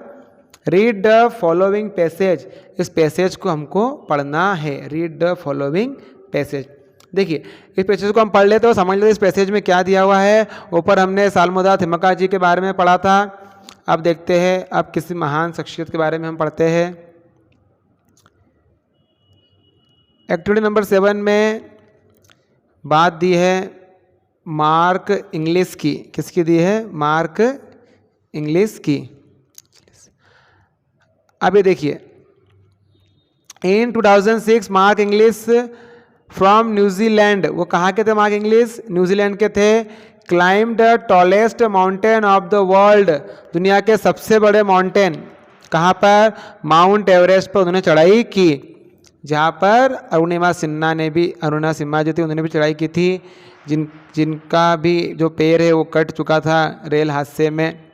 A: read the following passage. इस पैसेज को हमको पढ़ना है, रीड द फॉलोइंग पैसेज। देखिए इस पैसेज को हम पढ़ लेते हो, समझ लेते इस पैसेज में क्या दिया हुआ है। ऊपर हमने सालमुदा थिमक्का जी के बारे में पढ़ा था, अब देखते हैं अब किसी महान शख्सियत के बारे में हम पढ़ते हैं। एक्टिविटी नंबर 7 में बात दी है मार्क इंग्लिश की, किसकी दी है, मार्क इंग्लिश की। अब ये देखिए, इन 2006 मार्क इंग्लिश फ्रॉम न्यूजीलैंड, वो कहाँ के थे मार्क इंग्लिश, न्यूजीलैंड के थे। Climb the tallest mountain of the world, दुनिया के सबसे बड़े माउंटेन कहाँ पर, माउंट एवरेस्ट पर उन्होंने चढ़ाई की, जहाँ पर अरुणिमा सिन्हा जो थी उन्होंने भी चढ़ाई की थी, जिनका भी जो पैर है वो कट चुका था रेल हादसे में।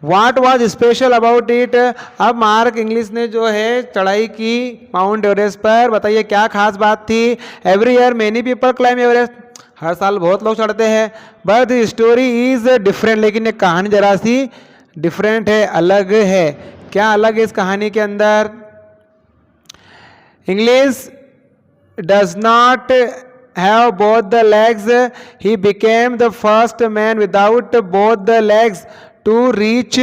A: What was special about it? अब मार्क इंग्लिश ने जो है चढ़ाई की माउंट एवरेस्ट पर, बताइए क्या खास बात थी। Every year many people climb Everest, हर साल बहुत लोग चढ़ते हैं। But the story is different, लेकिन ये कहानी जरा सी डिफरेंट है, अलग है। क्या अलग है इस कहानी के अंदर, English does not have both the legs, he became the first man without both the legs to reach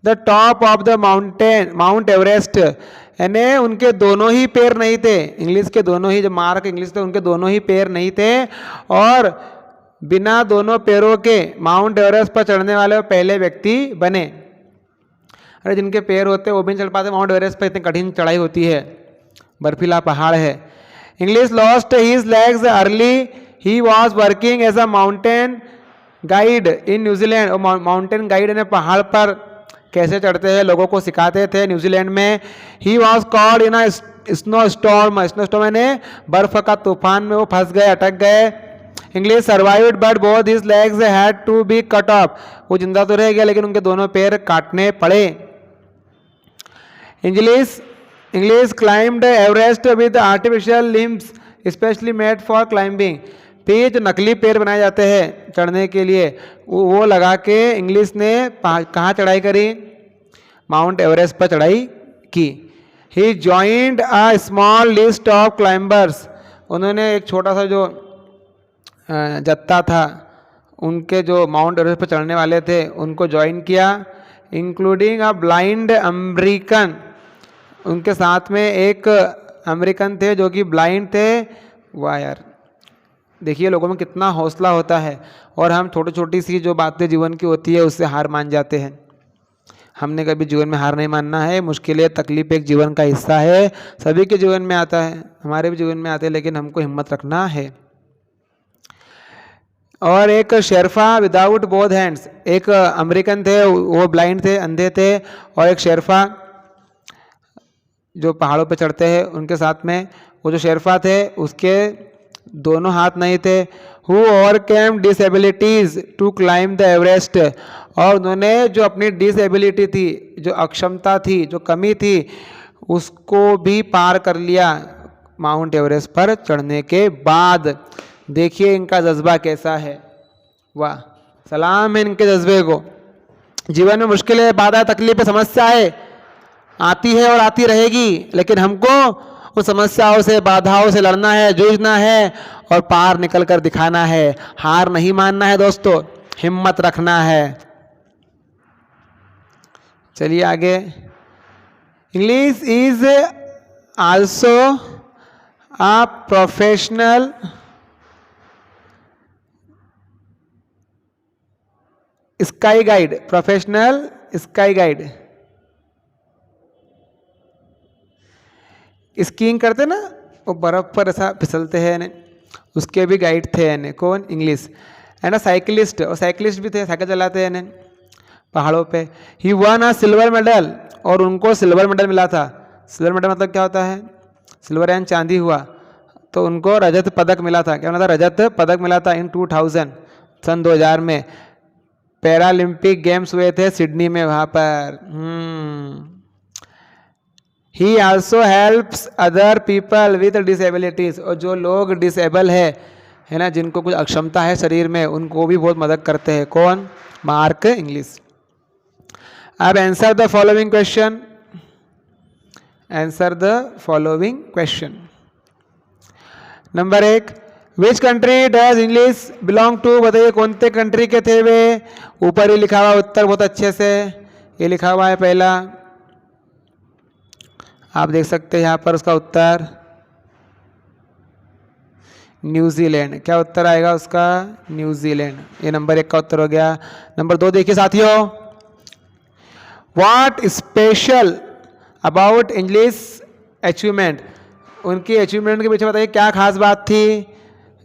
B: the top of the mountain mount Everest, यानी उनके दोनों ही पैर नहीं थे, इंग्लिश के दोनों ही जो मार्क इंग्लिश थे उनके दोनों ही पैर नहीं थे, और बिना दोनों पैरों के माउंट एवरेस्ट पर चढ़ने वाले वो पहले व्यक्ति बने। अरे जिनके पैर होते वो भी नहीं चढ़ पाते माउंट एवरेस्ट पर, इतनी कठिन चढ़ाई होती है, बर्फीला पहाड़ है। Inglis lost his legs early, he was working as a mountain guide in New Zealand, और माउंटेन गाइड ने पहाड़ पर कैसे चढ़ते हैं लोगों को सिखाते थे न्यूजीलैंड में। He was called in a snow storm, snow storm यानी बर्फ का तूफान में वो फंस गए, अटक गए। Inglis survived but both his legs had to be cut off, वो जिंदा तो रह गया लेकिन उनके दोनों पैर काटने पड़े। English climbed Everest with artificial limbs specially made for climbing, फिर जो नकली पैर बनाए जाते हैं चढ़ने के लिए वो लगा के इंग्लिश ने कहाँ चढ़ाई करी, माउंट एवरेस्ट पर चढ़ाई की। He joined a small list of climbers, उन्होंने एक छोटा सा जो जत्था था उनके जो माउंट एवरेस्ट पर चढ़ने वाले थे उनको ज्वाइन किया, इंक्लूडिंग अ ब्लाइंड अमेरिकन, उनके साथ में एक अमेरिकन थे जो कि ब्लाइंड थे। वाह यार, देखिए लोगों में कितना हौसला होता है, और हम छोटी छोटी सी जो बातें जीवन की होती है उससे हार मान जाते हैं। हमने कभी जीवन में हार नहीं मानना है, मुश्किलें तकलीफ एक जीवन का हिस्सा है, सभी के जीवन में आता है, हमारे भी जीवन में आते हैं, लेकिन हमको हिम्मत रखना है। और एक शेरफा विदाउट बोथ हैंड्स, एक अमेरिकन थे वो ब्लाइंड थे, अंधे थे, और एक शेरफा जो पहाड़ों पे चढ़ते हैं उनके साथ में, वो जो शेरफा थे उसके दोनों हाथ नहीं थे। Who overcame disabilities to climb the Everest, और उन्होंने जो अपनी डिसेबिलिटी थी, जो अक्षमता थी, जो कमी थी, उसको भी पार कर लिया माउंट एवरेस्ट पर चढ़ने के बाद। देखिए इनका जज्बा कैसा है, वाह, सलाम है इनके जज्बे को। जीवन में मुश्किलें, बाधा, तकलीफें, समस्याएं आती है और आती रहेगी, लेकिन हमको उन समस्याओं से, बाधाओं से लड़ना है, जूझना है और पार निकल कर दिखाना है। हार नहीं मानना है दोस्तों, हिम्मत रखना है। चलिए आगे। English is also a professional sky guide, professional sky guide. Skiing करते ना, वो बर्फ पर ऐसा फिसलते हैं ने, उसके भी गाइड थे ने, कौन, इंग्लिश। है ना, साइकिलिस्ट, और साइकिलिस्ट भी थे, साइकिल चलाते हैं ने पहाड़ों पे। ही वन अ सिल्वर मेडल, और उनको सिल्वर मेडल मिला था। सिल्वर मेडल मतलब क्या होता है, सिल्वर यानी चांदी हुआ, तो उनको रजत पदक मिला था। क्या मिला था, रजत पदक मिला था इन 2000, सन 2000 में पैरालंपिक गेम्स हुए थे सिडनी में, वहाँ पर। ही also helps other people with disabilities, और जो लोग डिसेबल है ना, जिनको कुछ अक्षमता है शरीर में, उनको भी बहुत मदद करते हैं। कौन, मार्क इंग्लिश। अब answer the following question, answer the following question. Number 1, which country does Inglis belong to, बताइए कौन से कंट्री के थे वे। ऊपर ही लिखा हुआ उत्तर बहुत अच्छे से, ये लिखा हुआ है पहला, आप देख सकते हैं यहाँ पर उसका उत्तर न्यूजीलैंड। क्या उत्तर आएगा उसका, न्यूजीलैंड। ये नंबर 1 का उत्तर हो गया। नंबर 2 देखिए साथियों, what special about English achievement, उनकी अचीवमेंट के पीछे बताइए क्या खास बात थी।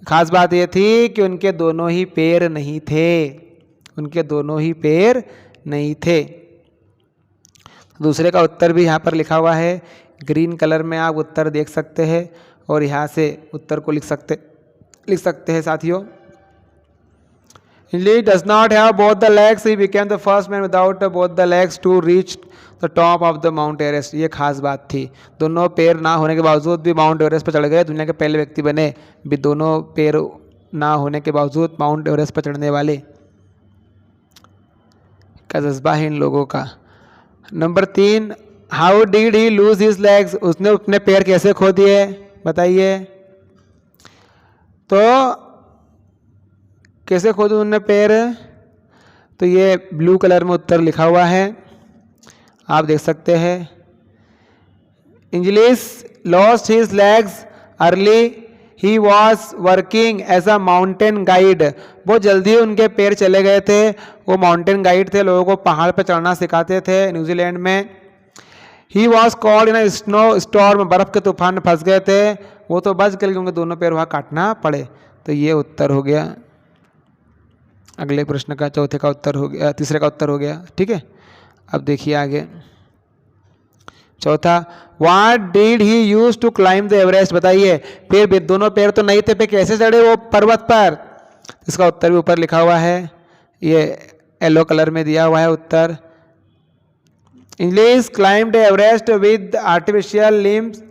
B: खास बात ये थी कि उनके दोनों ही पैर नहीं थे, उनके दोनों ही पैर नहीं थे। दूसरे का उत्तर भी यहाँ पर लिखा हुआ है, ग्रीन कलर में आप उत्तर देख सकते हैं, और यहाँ से उत्तर को लिख सकते हैं साथियों। Inglis does not have both the legs, he became the first man without both the legs to reach the top of the Mount Everest. ये खास बात थी, दोनों पैर ना होने के बावजूद भी माउंट एवरेस्ट पर चढ़ गए, दुनिया के पहले व्यक्ति बने भी दोनों पैर ना होने के बावजूद माउंट एवरेस्ट पर चढ़ने वाले। का जज्बा है इन लोगों का। Number 3, how did he lose his legs, उसने अपने पैर कैसे खो दिए, बताइए। तो कैसे खो दिए उन्होंने पैर, तो ये ब्लू कलर में उत्तर लिखा हुआ है। आप देख सकते हैं। Inglis lost his legs early, he was working as a mountain guide. बहुत जल्दी उनके पैर चले गए थे, वो माउंटेन गाइड थे, लोगों को पहाड़ पर चढ़ना सिखाते थे न्यूजीलैंड में। He was called in a snow storm, बर्फ के तूफान में फंस गए थे, वो तो बच गए क्योंकि दोनों पैर वहाँ काटना पड़े। तो ये उत्तर हो गया। अगले प्रश्न का चौथे का उत्तर हो गया, तीसरे का उत्तर हो गया। ठीक है, अब देखिए आगे चौथा, what did he use to climb the Everest. बताइए, फिर दोनों पैर तो नहीं थे, पे कैसे चढ़े वो पर्वत पर। इसका उत्तर भी ऊपर लिखा हुआ है, ये येलो कलर में दिया हुआ है उत्तर। Inglis climbed Everest with artificial limbs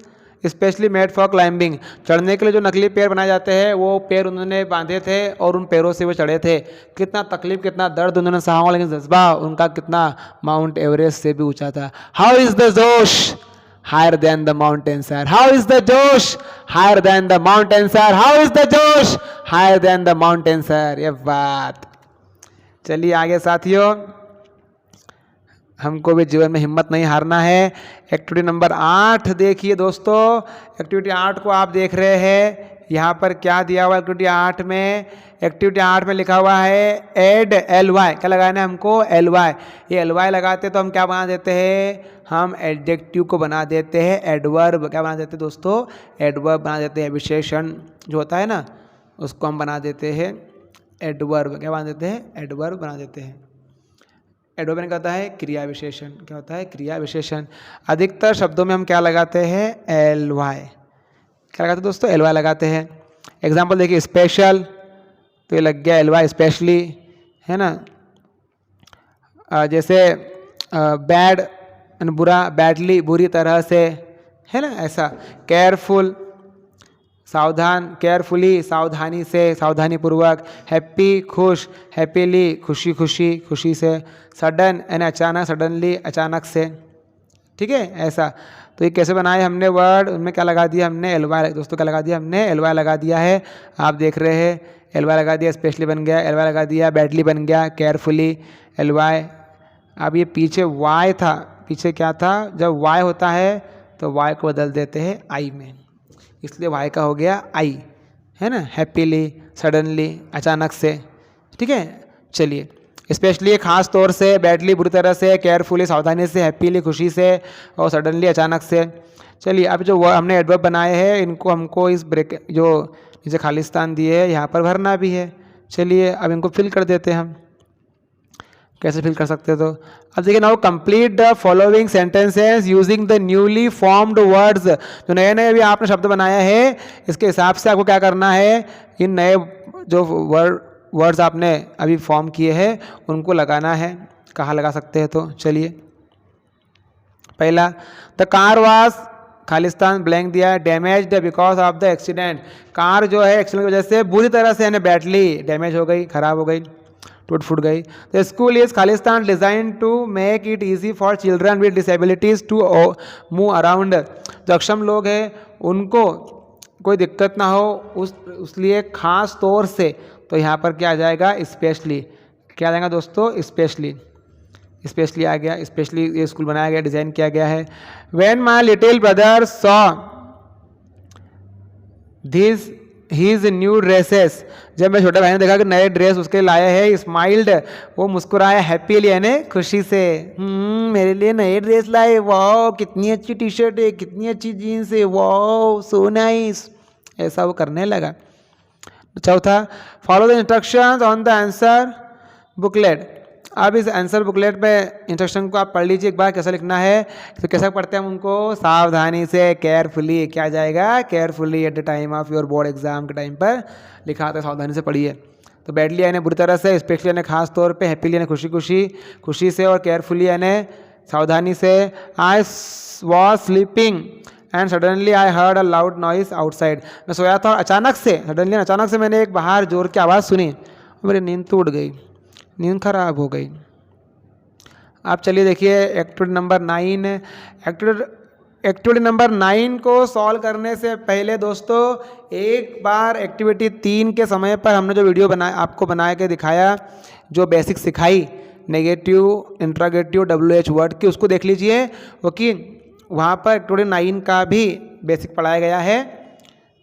B: specially made for climbing. चढ़ने के लिए जो नकली पैर बनाए जाते हैं वो पैर उन्होंने बांधे थे और उन पैरों से वो चढ़े थे। कितना तकलीफ, कितना दर्द उन्होंने सहा होगा, लेकिन जज्बा उनका कितना माउंट एवरेस्ट से भी ऊंचा था। How is the josh higher than the mountain sir, how is the josh higher than the mountain sir, how is the josh higher than the mountain sir. ये बात। चलिए आगे साथियों, हमको भी जीवन में हिम्मत नहीं हारना है। एक्टिविटी नंबर 8 देखिए दोस्तों, एक्टिविटी 8 को आप देख रहे हैं, यहाँ पर क्या दिया हुआ है एक्टिविटी 8 में। एक्टिविटी 8 में लिखा हुआ है एड एल वाई। क्या लगाना है हमको? L Y. ये एल वाई लगाते तो हम क्या बना देते हैं? हम एडजेक्टिव को बना देते हैं एडवर्ब। क्या बना देते हैं दोस्तों? एडवर्ब बना देते हैं। विशेषण जो होता है ना, उसको हम बना देते हैं एडवर्ब। क्या बना देते हैं? एडवर्ब बना देते हैं। एडवर्ब क्या होता है? क्रिया विशेषण। क्या होता है? क्रिया विशेषण। अधिकतर शब्दों में हम क्या लगाते हैं? L Y. क्या लगाते हैं दोस्तों? एल वाई लगाते हैं। एग्जाम्पल देखिए, स्पेशल, तो ये लग गया एल वाई, स्पेशली, है ना। जैसे बैड, बुरा, बैडली, बुरी तरह से, है ना, ऐसा। केयरफुल, सावधान, केयरफुली, सावधानी से, सावधानी पूर्वक। हैप्पी, खुश, हैप्पीली, खुशी खुशी, खुशी से। सडन यानी अचानक, सडनली, अचानक से। ठीक है, ऐसा। तो ये कैसे बनाए हमने वर्ड, उनमें क्या लगा दिया हमने? L Y. दोस्तों क्या लगा दिया हमने? एल वाई लगा दिया है। आप देख रहे हैं, एल वाई लगा दिया, स्पेशली बन गया, एल वाई लगा दिया, बैडली बन गया, केयरफुली, एल वाई। अब ये पीछे वाई था, पीछे क्या था? जब वाई होता है तो वाई को बदल देते हैं आई में, इसलिए वाई का हो गया आई, है ना। हैप्पीली, सडनली, अचानक से। ठीक है, चलिए। स्पेशली खास तौर से, बैडली बुरी तरह से, केयरफुली सावधानी से, हैप्पीली खुशी से, और सडनली अचानक से। चलिए, अब जो हमने एडवर्ब बनाए हैं इनको हमको इस ब्रेक जो नीचे खालिस्तान दिए है यहाँ पर भरना भी है। चलिए अब इनको फिल कर देते हैं हम। कैसे फिल कर सकते हो? तो अब देखिए, now complete the following sentences using the newly formed words. जो नए नए भी आपने शब्द बनाया है, इसके हिसाब से आपको क्या करना है? इन नए जो वर्ड्स आपने अभी फॉर्म किए हैं उनको लगाना है। कहाँ लगा सकते हैं? तो चलिए, पहला, the car was, Khalistan blank दिया है, damaged because of the accident. Car जो है एक्सीडेंट की वजह से बुरी तरह से यानी बैडली डैमेज हो गई, खराब हो गई, टूट फूट गई। द स्कूल इज खालिस्तान designed to make it easy for children with disabilities to move around. जो अक्षम लोग हैं उनको कोई दिक्कत ना हो उसलिए खास तौर से, तो यहाँ पर क्या आ जाएगा? स्पेशली। क्या आ जाएगा दोस्तों? स्पेशली। स्पेशली आ गया, स्पेशली ये स्कूल बनाया गया, डिज़ाइन किया गया है। When my little brother saw this his new dresses. जब मैं छोटे भाई ने देखा कि नए ड्रेस उसके लाए हैं, स्माइल्ड, वो मुस्कुराया, हैप्पीली यानी खुशी से। मेरे लिए नए ड्रेस लाए, वाह कितनी अच्छी टी शर्ट है, कितनी अच्छी जीन्स है, वाह सो नाइस, ऐसा वो करने लगा। चौथा, follow the instructions on the answer booklet. अब इस आंसर बुकलेट पे इंस्ट्रक्शन को आप पढ़ लीजिए एक बार, कैसा लिखना है। तो कैसा पढ़ते हैं हम उनको? सावधानी से, केयरफुली। क्या जाएगा? Carefully at the time of your board exam के टाइम पर लिखा आता है, सावधानी से पढ़िए। तो बैडली यानी बुरी तरह से, स्पेशली यानी खास तौर पे, हैप्पीली यानी खुशी खुशी, खुशी से, और केयरफुली यानी सावधानी से। I was sleeping and suddenly I heard a loud noise outside. मैं सोया था और अचानक से, सडनली अचानक से मैंने एक बाहर जोर की आवाज़ सुनी, मेरी नींद टूट गई, नींद खराब हो गई। आप चलिए देखिए एक्टिविटी नंबर 9। एक्टिविटी नंबर 9 को सॉल्व करने से पहले दोस्तों एक बार एक्टिविटी 3 के समय पर हमने जो वीडियो आपको बना के दिखाया, जो बेसिक सिखाई, नेगेटिव इंट्रागेटिव WH वर्ड की, उसको देख लीजिए, क्योंकि वहाँ पर एक्टिविटी 9 का भी बेसिक पढ़ाया गया है।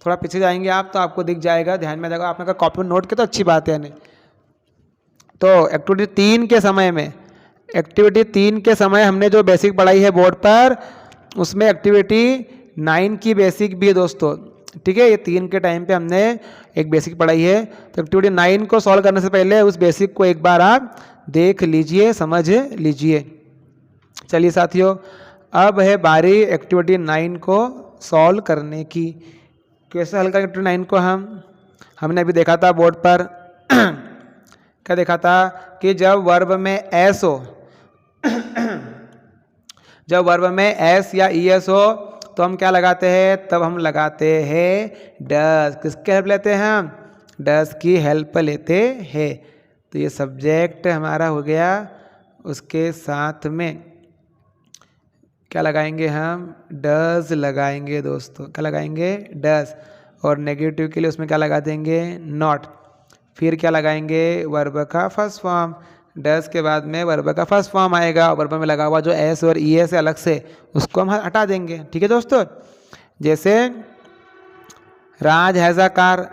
B: थोड़ा पीछे जाएंगे आप तो आपको दिख जाएगा, ध्यान में जाएगा। आपने कहा कॉपी में नोट किया तो अच्छी बात है। नहीं तो एक्टिविटी 3 के समय हमने जो बेसिक पढ़ाई है बोर्ड पर, उसमें एक्टिविटी 9 की बेसिक भी है दोस्तों, ठीक है। ये 3 के टाइम पे हमने एक बेसिक पढ़ाई है। तो एक्टिविटी 9 को सॉल्व करने से पहले उस बेसिक को एक बार आप देख लीजिए, समझ लीजिए। चलिए साथियों, अब है बारी एक्टिविटी 9 को सॉल्व करने की। कैसे हल करें एक्टिविटी 9 को? हमने अभी देखा था बोर्ड पर क्या देखा था कि जब वर्ब में एस हो जब वर्ब में एस या ईएस हो तो हम क्या लगाते हैं? तब हम लगाते हैं डज। किसकी हेल्प लेते हैं हम? डज की हेल्प लेते हैं। तो ये सब्जेक्ट हमारा हो गया, उसके साथ में क्या लगाएंगे हम? डज लगाएंगे दोस्तों। क्या लगाएंगे? डज। और नेगेटिव के लिए उसमें क्या लगा देंगे? नॉट। फिर क्या लगाएंगे? वर्ब का फर्स्ट फॉर्म। डज के बाद में वर्ब का फर्स्ट फॉर्म आएगा, वर्ब में लगा हुआ जो एस और ई एस है अलग से, उसको हम हटा देंगे, ठीक है दोस्तों। जैसे राज हैज़ अ कार,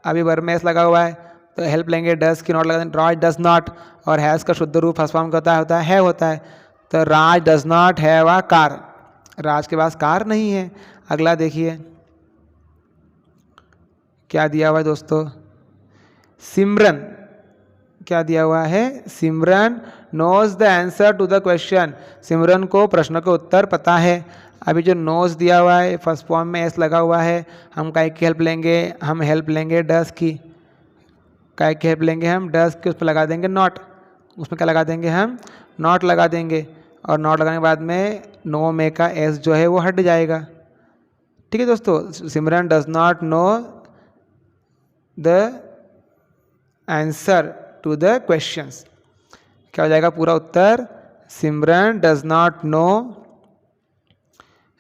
B: अभी वर्ब में एस लगा हुआ है तो हेल्प लेंगे डज की, नॉट लगा देंगे। राज डज नॉट, और हैज़ का शुद्ध रूप फर्स्ट फॉर्म का होता है। तो Raj does not have a car, Raj के पास कार नहीं है। अगला देखिए क्या दिया हुआ है दोस्तों? सिमरन, क्या दिया हुआ है? Simran knows the answer to the question, Simran को प्रश्न का उत्तर पता है। अभी जो नोज दिया हुआ है फर्स्ट फॉर्म में एस लगा हुआ है, हम काय की हेल्प लेंगे? हम हेल्प लेंगे डज की। काय की हेल्प लेंगे हम? डज की। उस पर लगा देंगे नॉट। उसमें क्या लगा देंगे हम? नॉट लगा देंगे। और नॉट लगाने के बाद में नो में का एस जो है वो हट जाएगा, ठीक है दोस्तों। Simran does not know the answer to the questions, क्या हो जाएगा पूरा उत्तर? Simran does not know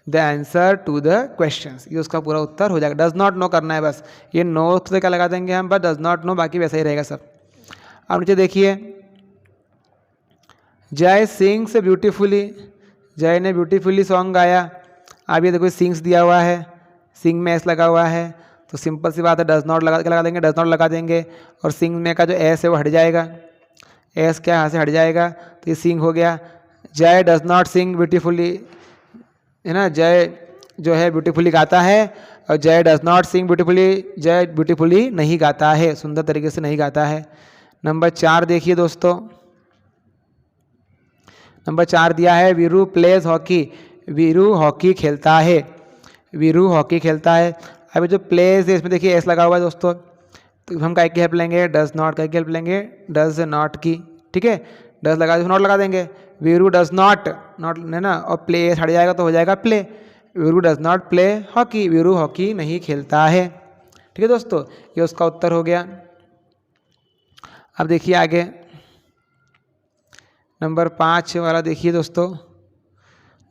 B: the answer to the questions, ये उसका पूरा उत्तर हो जाएगा। डज नॉट नो करना है बस, ये नो से क्या लगा देंगे हम? बस डज नॉट नो, बाकी वैसा ही रहेगा सब। अब नीचे देखिए, जय सिंग्स ब्यूटीफुली, जय ने ब्यूटीफुली सॉन्ग गाया। अब ये देखो सिंग्स दिया हुआ है, सिंग में एस लगा हुआ है, तो सिंपल सी बात है डज नॉट लगा देंगे, डज नॉट लगा देंगे। और सिंग में का जो एस है वो हट जाएगा, एस क्या यहाँ से हट जाएगा, तो ये सिंग हो गया। जय डज नॉट सिंग ब्यूटीफुली, है ना, जय जो है ब्यूटीफुली गाता है, और जय डज नॉट सिंग ब्यूटीफुली, जय ब्यूटीफुली नहीं गाता है, सुंदर तरीके से नहीं गाता है। नंबर 4 देखिए दोस्तों, नंबर 4 दिया है Veeru pledge hockey, Veeru hockey खेलता है, वीरू हॉकी खेलता है। अभी जो प्लेज है इसमें देखिए एस लगा हुआ है दोस्तों, तो हम काय की हेल्प लेंगे? Does not. काय की हेल्प लेंगे? डज नॉट की, ठीक है। डज लगा नॉट लगा देंगे, वीरू डज नॉट, नॉट है ना, और प्ले हट जाएगा तो हो जाएगा play. Veeru does not play hockey, Veeru hockey नहीं खेलता है, ठीक है दोस्तों। ये उसका उत्तर हो गया। अब देखिए आगे नंबर 5 वाला देखिए दोस्तों,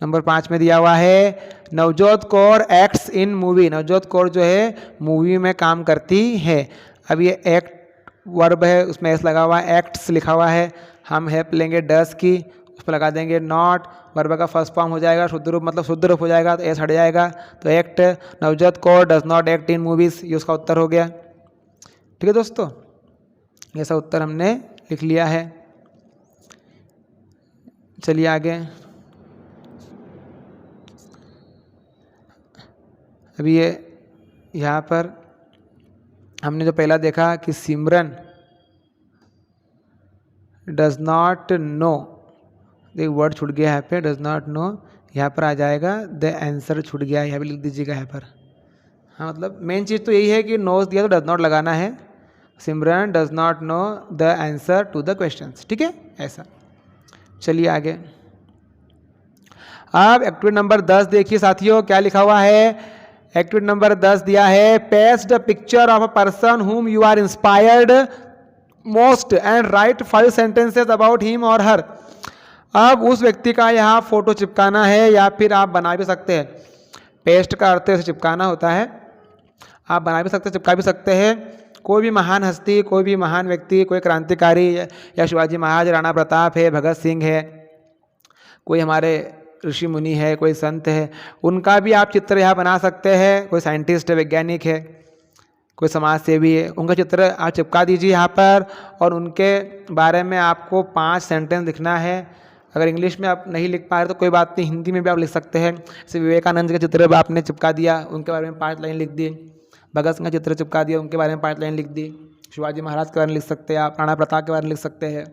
B: नंबर 5 में दिया हुआ है Navjot Kaur acts in movie, Navjot Kaur जो है मूवी में काम करती है। अब ये एक्ट वर्ब है, उसमें एस लगा हुआ है, एक्ट्स लिखा हुआ है, हम हेल्प लेंगे डज की, उस पर लगा देंगे नॉट, वर्ब का फर्स्ट फॉर्म हो जाएगा, शुद्ध रूप मतलब शुद्ध रूप हो जाएगा, तो एस हट जाएगा, तो act, Navjot Kaur does not act in movies, ये उसका उत्तर हो गया, ठीक है दोस्तों। ऐसा उत्तर हमने लिख लिया है। चलिए आगे, अभी ये यहाँ पर हमने जो पहला देखा कि सिमरन डज नॉट नो, एक वर्ड छूट गया यहाँ पे, डज नॉट नो, यहाँ पर आ जाएगा द आंसर छूट गया, यहाँ पे लिख दीजिएगा यहाँ पर। हाँ मतलब मेन चीज़ तो यही है कि नोज दिया तो डज नॉट लगाना है। Simran does not know the answer to the questions, ठीक है ऐसा। चलिए आगे, अब एक्टिविटी नंबर 10 देखिए साथियों, क्या लिखा हुआ है। एक्टिविटी नंबर 10 दिया है paste the picture of a person whom you are inspired most and write 5 sentences about him or her। अब उस व्यक्ति का यहाँ फोटो चिपकाना है, या फिर आप बना भी सकते हैं। पेस्ट का अर्थ है चिपकाना होता है, आप बना भी सकते हैं, चिपका भी सकते हैं। कोई भी महान हस्ती, कोई भी महान व्यक्ति, कोई क्रांतिकारी या शिवाजी महाराज, राणा प्रताप है, भगत सिंह है, कोई हमारे ऋषि मुनि है, कोई संत है, उनका भी आप चित्र यहाँ बना सकते हैं। कोई साइंटिस्ट है, वैज्ञानिक है, कोई समाज सेवी है, उनका चित्र आप चिपका दीजिए यहाँ पर। और उनके बारे में आपको 5 सेंटेंस लिखना है। अगर इंग्लिश में आप नहीं लिख पा रहे तो कोई बात नहीं, हिंदी में भी आप लिख सकते हैं। जैसे विवेकानंद का चित्र आपने चिपका दिया, उनके बारे में 5 लाइन लिख दी। भगत सिंह का चित्र चिपका दिया, उनके बारे में 5 लाइन लिख दी। शिवाजी महाराज के बारे में लिख सकते हैं आप, राणा प्रताप के बारे में लिख सकते हैं।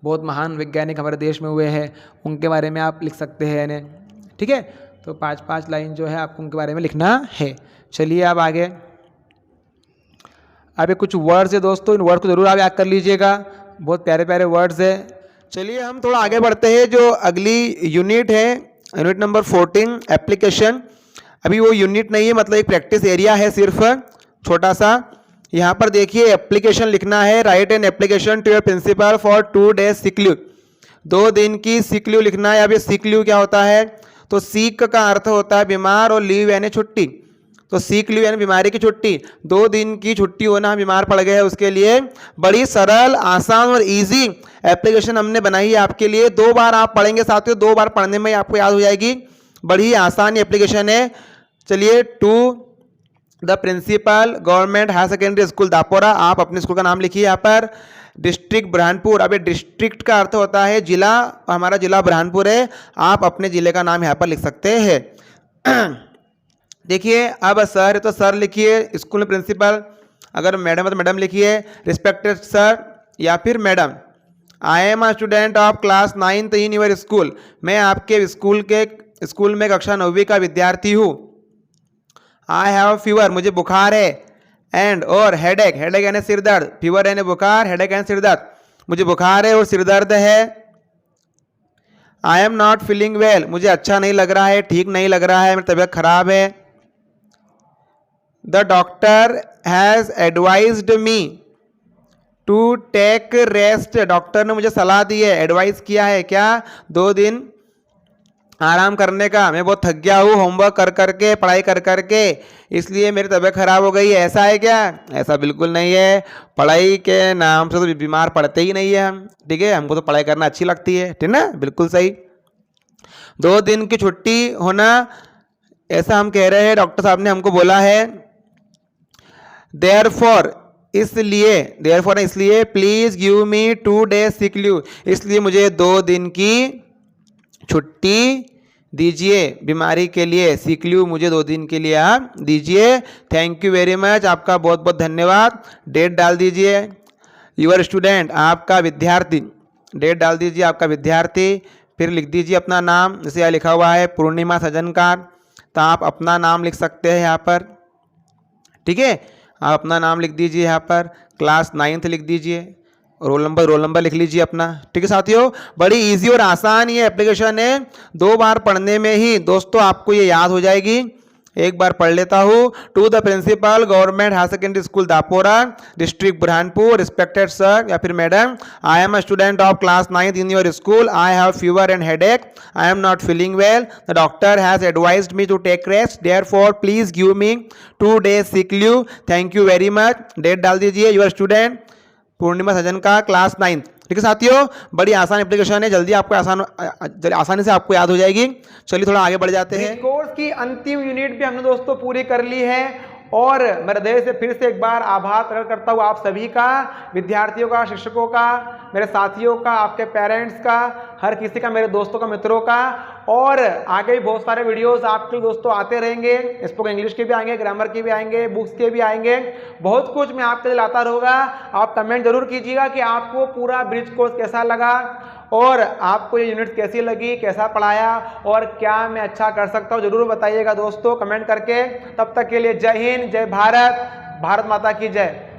B: बहुत महान वैज्ञानिक हमारे देश में हुए हैं, उनके बारे में आप लिख सकते हैं इन्हें, ठीक है। तो 5-5 लाइन जो है आपको उनके बारे में लिखना है। चलिए अब आगे, अभी कुछ वर्ड्स है दोस्तों, इन वर्ड को जरूर आप याद कर लीजिएगा, बहुत प्यारे प्यारे वर्ड्स है। चलिए हम थोड़ा आगे बढ़ते हैं। जो अगली यूनिट है, यूनिट नंबर 14 एप्लीकेशन। अभी वो यूनिट नहीं है, मतलब एक प्रैक्टिस एरिया है सिर्फ छोटा सा। यहाँ पर देखिए एप्लीकेशन लिखना है। Write an application to your principal for 2 days sick leave. 2 दिन की सिक लीव लिखना है। अब ये सिक लीव क्या होता है? तो सीक का अर्थ होता है बीमार और लीव यानी छुट्टी। तो सीक लीव यानी बीमारी की छुट्टी। 2 दिन की छुट्टी होना, हम बीमार पड़ गए हैं, उसके लिए बड़ी सरल, आसान और इजी एप्लीकेशन हमने बनाई है आपके लिए। 2 बार आप पढ़ेंगे साथियों, 2 बार पढ़ने में आपको याद हो जाएगी। बड़ी आसान एप्लीकेशन है। चलिए, to the principal government higher secondary school Dapora, आप अपने स्कूल का नाम लिखिए यहाँ पर। डिस्ट्रिक्ट बुरहानपुर, अब ये डिस्ट्रिक्ट का अर्थ होता है जिला, हमारा जिला बुरहानपुर है, आप अपने जिले का नाम यहाँ पर लिख सकते हैं। देखिए, अब सर है तो सर लिखिए, स्कूल में प्रिंसिपल, अगर मैडम है तो मैडम लिखिए, रिस्पेक्टेड सर या फिर madam. I am a student of class 9th in your school, मैं आपके स्कूल में कक्षा 9वीं का विद्यार्थी हूँ। आई हैव फीवर, मुझे बुखार है। एंड और हेडेक, हेडेक यानी सिर दर्द, फीवर यानी बुखार, हेडेक यानी सिर दर्द, मुझे बुखार है और सिर दर्द है। आई एम नॉट फीलिंग वेल, मुझे अच्छा नहीं लग रहा है, ठीक नहीं लग रहा है, मेरी तबीयत खराब है। The doctor has advised me to take rest, doctor ने मुझे सलाह दी है, एडवाइस किया है क्या? 2 दिन आराम करने का। मैं बहुत थक गया हूँ होमवर्क कर करके, पढ़ाई कर करके, इसलिए मेरी तबीयत खराब हो गई है। ऐसा है क्या? ऐसा बिल्कुल नहीं है। पढ़ाई के नाम से तो बीमार पड़ते ही नहीं है हम, ठीक है। हमको तो पढ़ाई करना अच्छी लगती है, ठीक ना, बिल्कुल सही। 2 दिन की छुट्टी होना, ऐसा हम कह रहे हैं, डॉक्टर साहब ने हमको बोला है। देयरफॉर, इसलिए, देयरफॉर इसलिए, please give me 2 days sick leave, इसलिए मुझे 2 दिन की छुट्टी दीजिए बीमारी के लिए। सिक लीव मुझे 2 दिन के लिए आप दीजिए। थैंक यू वेरी मच, आपका बहुत बहुत धन्यवाद। डेट डाल दीजिए, यूर स्टूडेंट, आपका विद्यार्थी, डेट डाल दीजिए, आपका विद्यार्थी। फिर लिख दीजिए अपना नाम, जैसे यहाँ लिखा हुआ है पूर्णिमा सजनकार, तो आप अपना नाम लिख सकते हैं यहाँ पर, ठीक है। आप अपना नाम लिख दीजिए यहाँ पर, क्लास 9th लिख दीजिए, रोल नंबर लिख लीजिए अपना, ठीक है साथियों। बड़ी इजी और आसान ये एप्लीकेशन है। 2 बार पढ़ने में ही दोस्तों आपको ये याद हो जाएगी। एक बार पढ़ लेता हूँ। To the principal government higher secondary school Dapora, district Burhanpur, respected sir या फिर madam, I am a student of class 9th in your school, I have fever and headache, I am not feeling well, the doctor has advised me to take rest, therefore please give me 2 days sick leave, thank you very much. Date डाल दीजिए, your student पूर्णिमा सजन का, class 9th, ठीक है साथियों। बड़ी आसान application है, जल्दी आपको आसानी से आपको याद हो जाएगी। चलिए थोड़ा आगे बढ़ जाते हैं।
A: कोर्स की अंतिम यूनिट भी हमने दोस्तों पूरी कर ली है और मैं हृदय से फिर से एक बार आभार प्रकट करता हूँ आप सभी का, विद्यार्थियों का, शिक्षकों का, मेरे साथियों का, आपके पेरेंट्स का, हर किसी का, मेरे दोस्तों का, मित्रों का। और आगे भी बहुत सारे वीडियोस आपके दोस्तों आते रहेंगे, स्पोकन इंग्लिश के भी आएंगे, ग्रामर के भी आएंगे, बुक्स के भी आएंगे, बहुत कुछ मैं आपके लिए लाता रहूँगा। आप कमेंट जरूर कीजिएगा कि आपको पूरा ब्रिज कोर्स कैसा लगा और आपको ये यूनिट कैसी लगी, कैसा पढ़ाया और क्या मैं अच्छा कर सकता हूँ, जरूर बताइएगा दोस्तों कमेंट करके। तब तक के लिए जय हिंद, जय भारत, भारत माता की जय।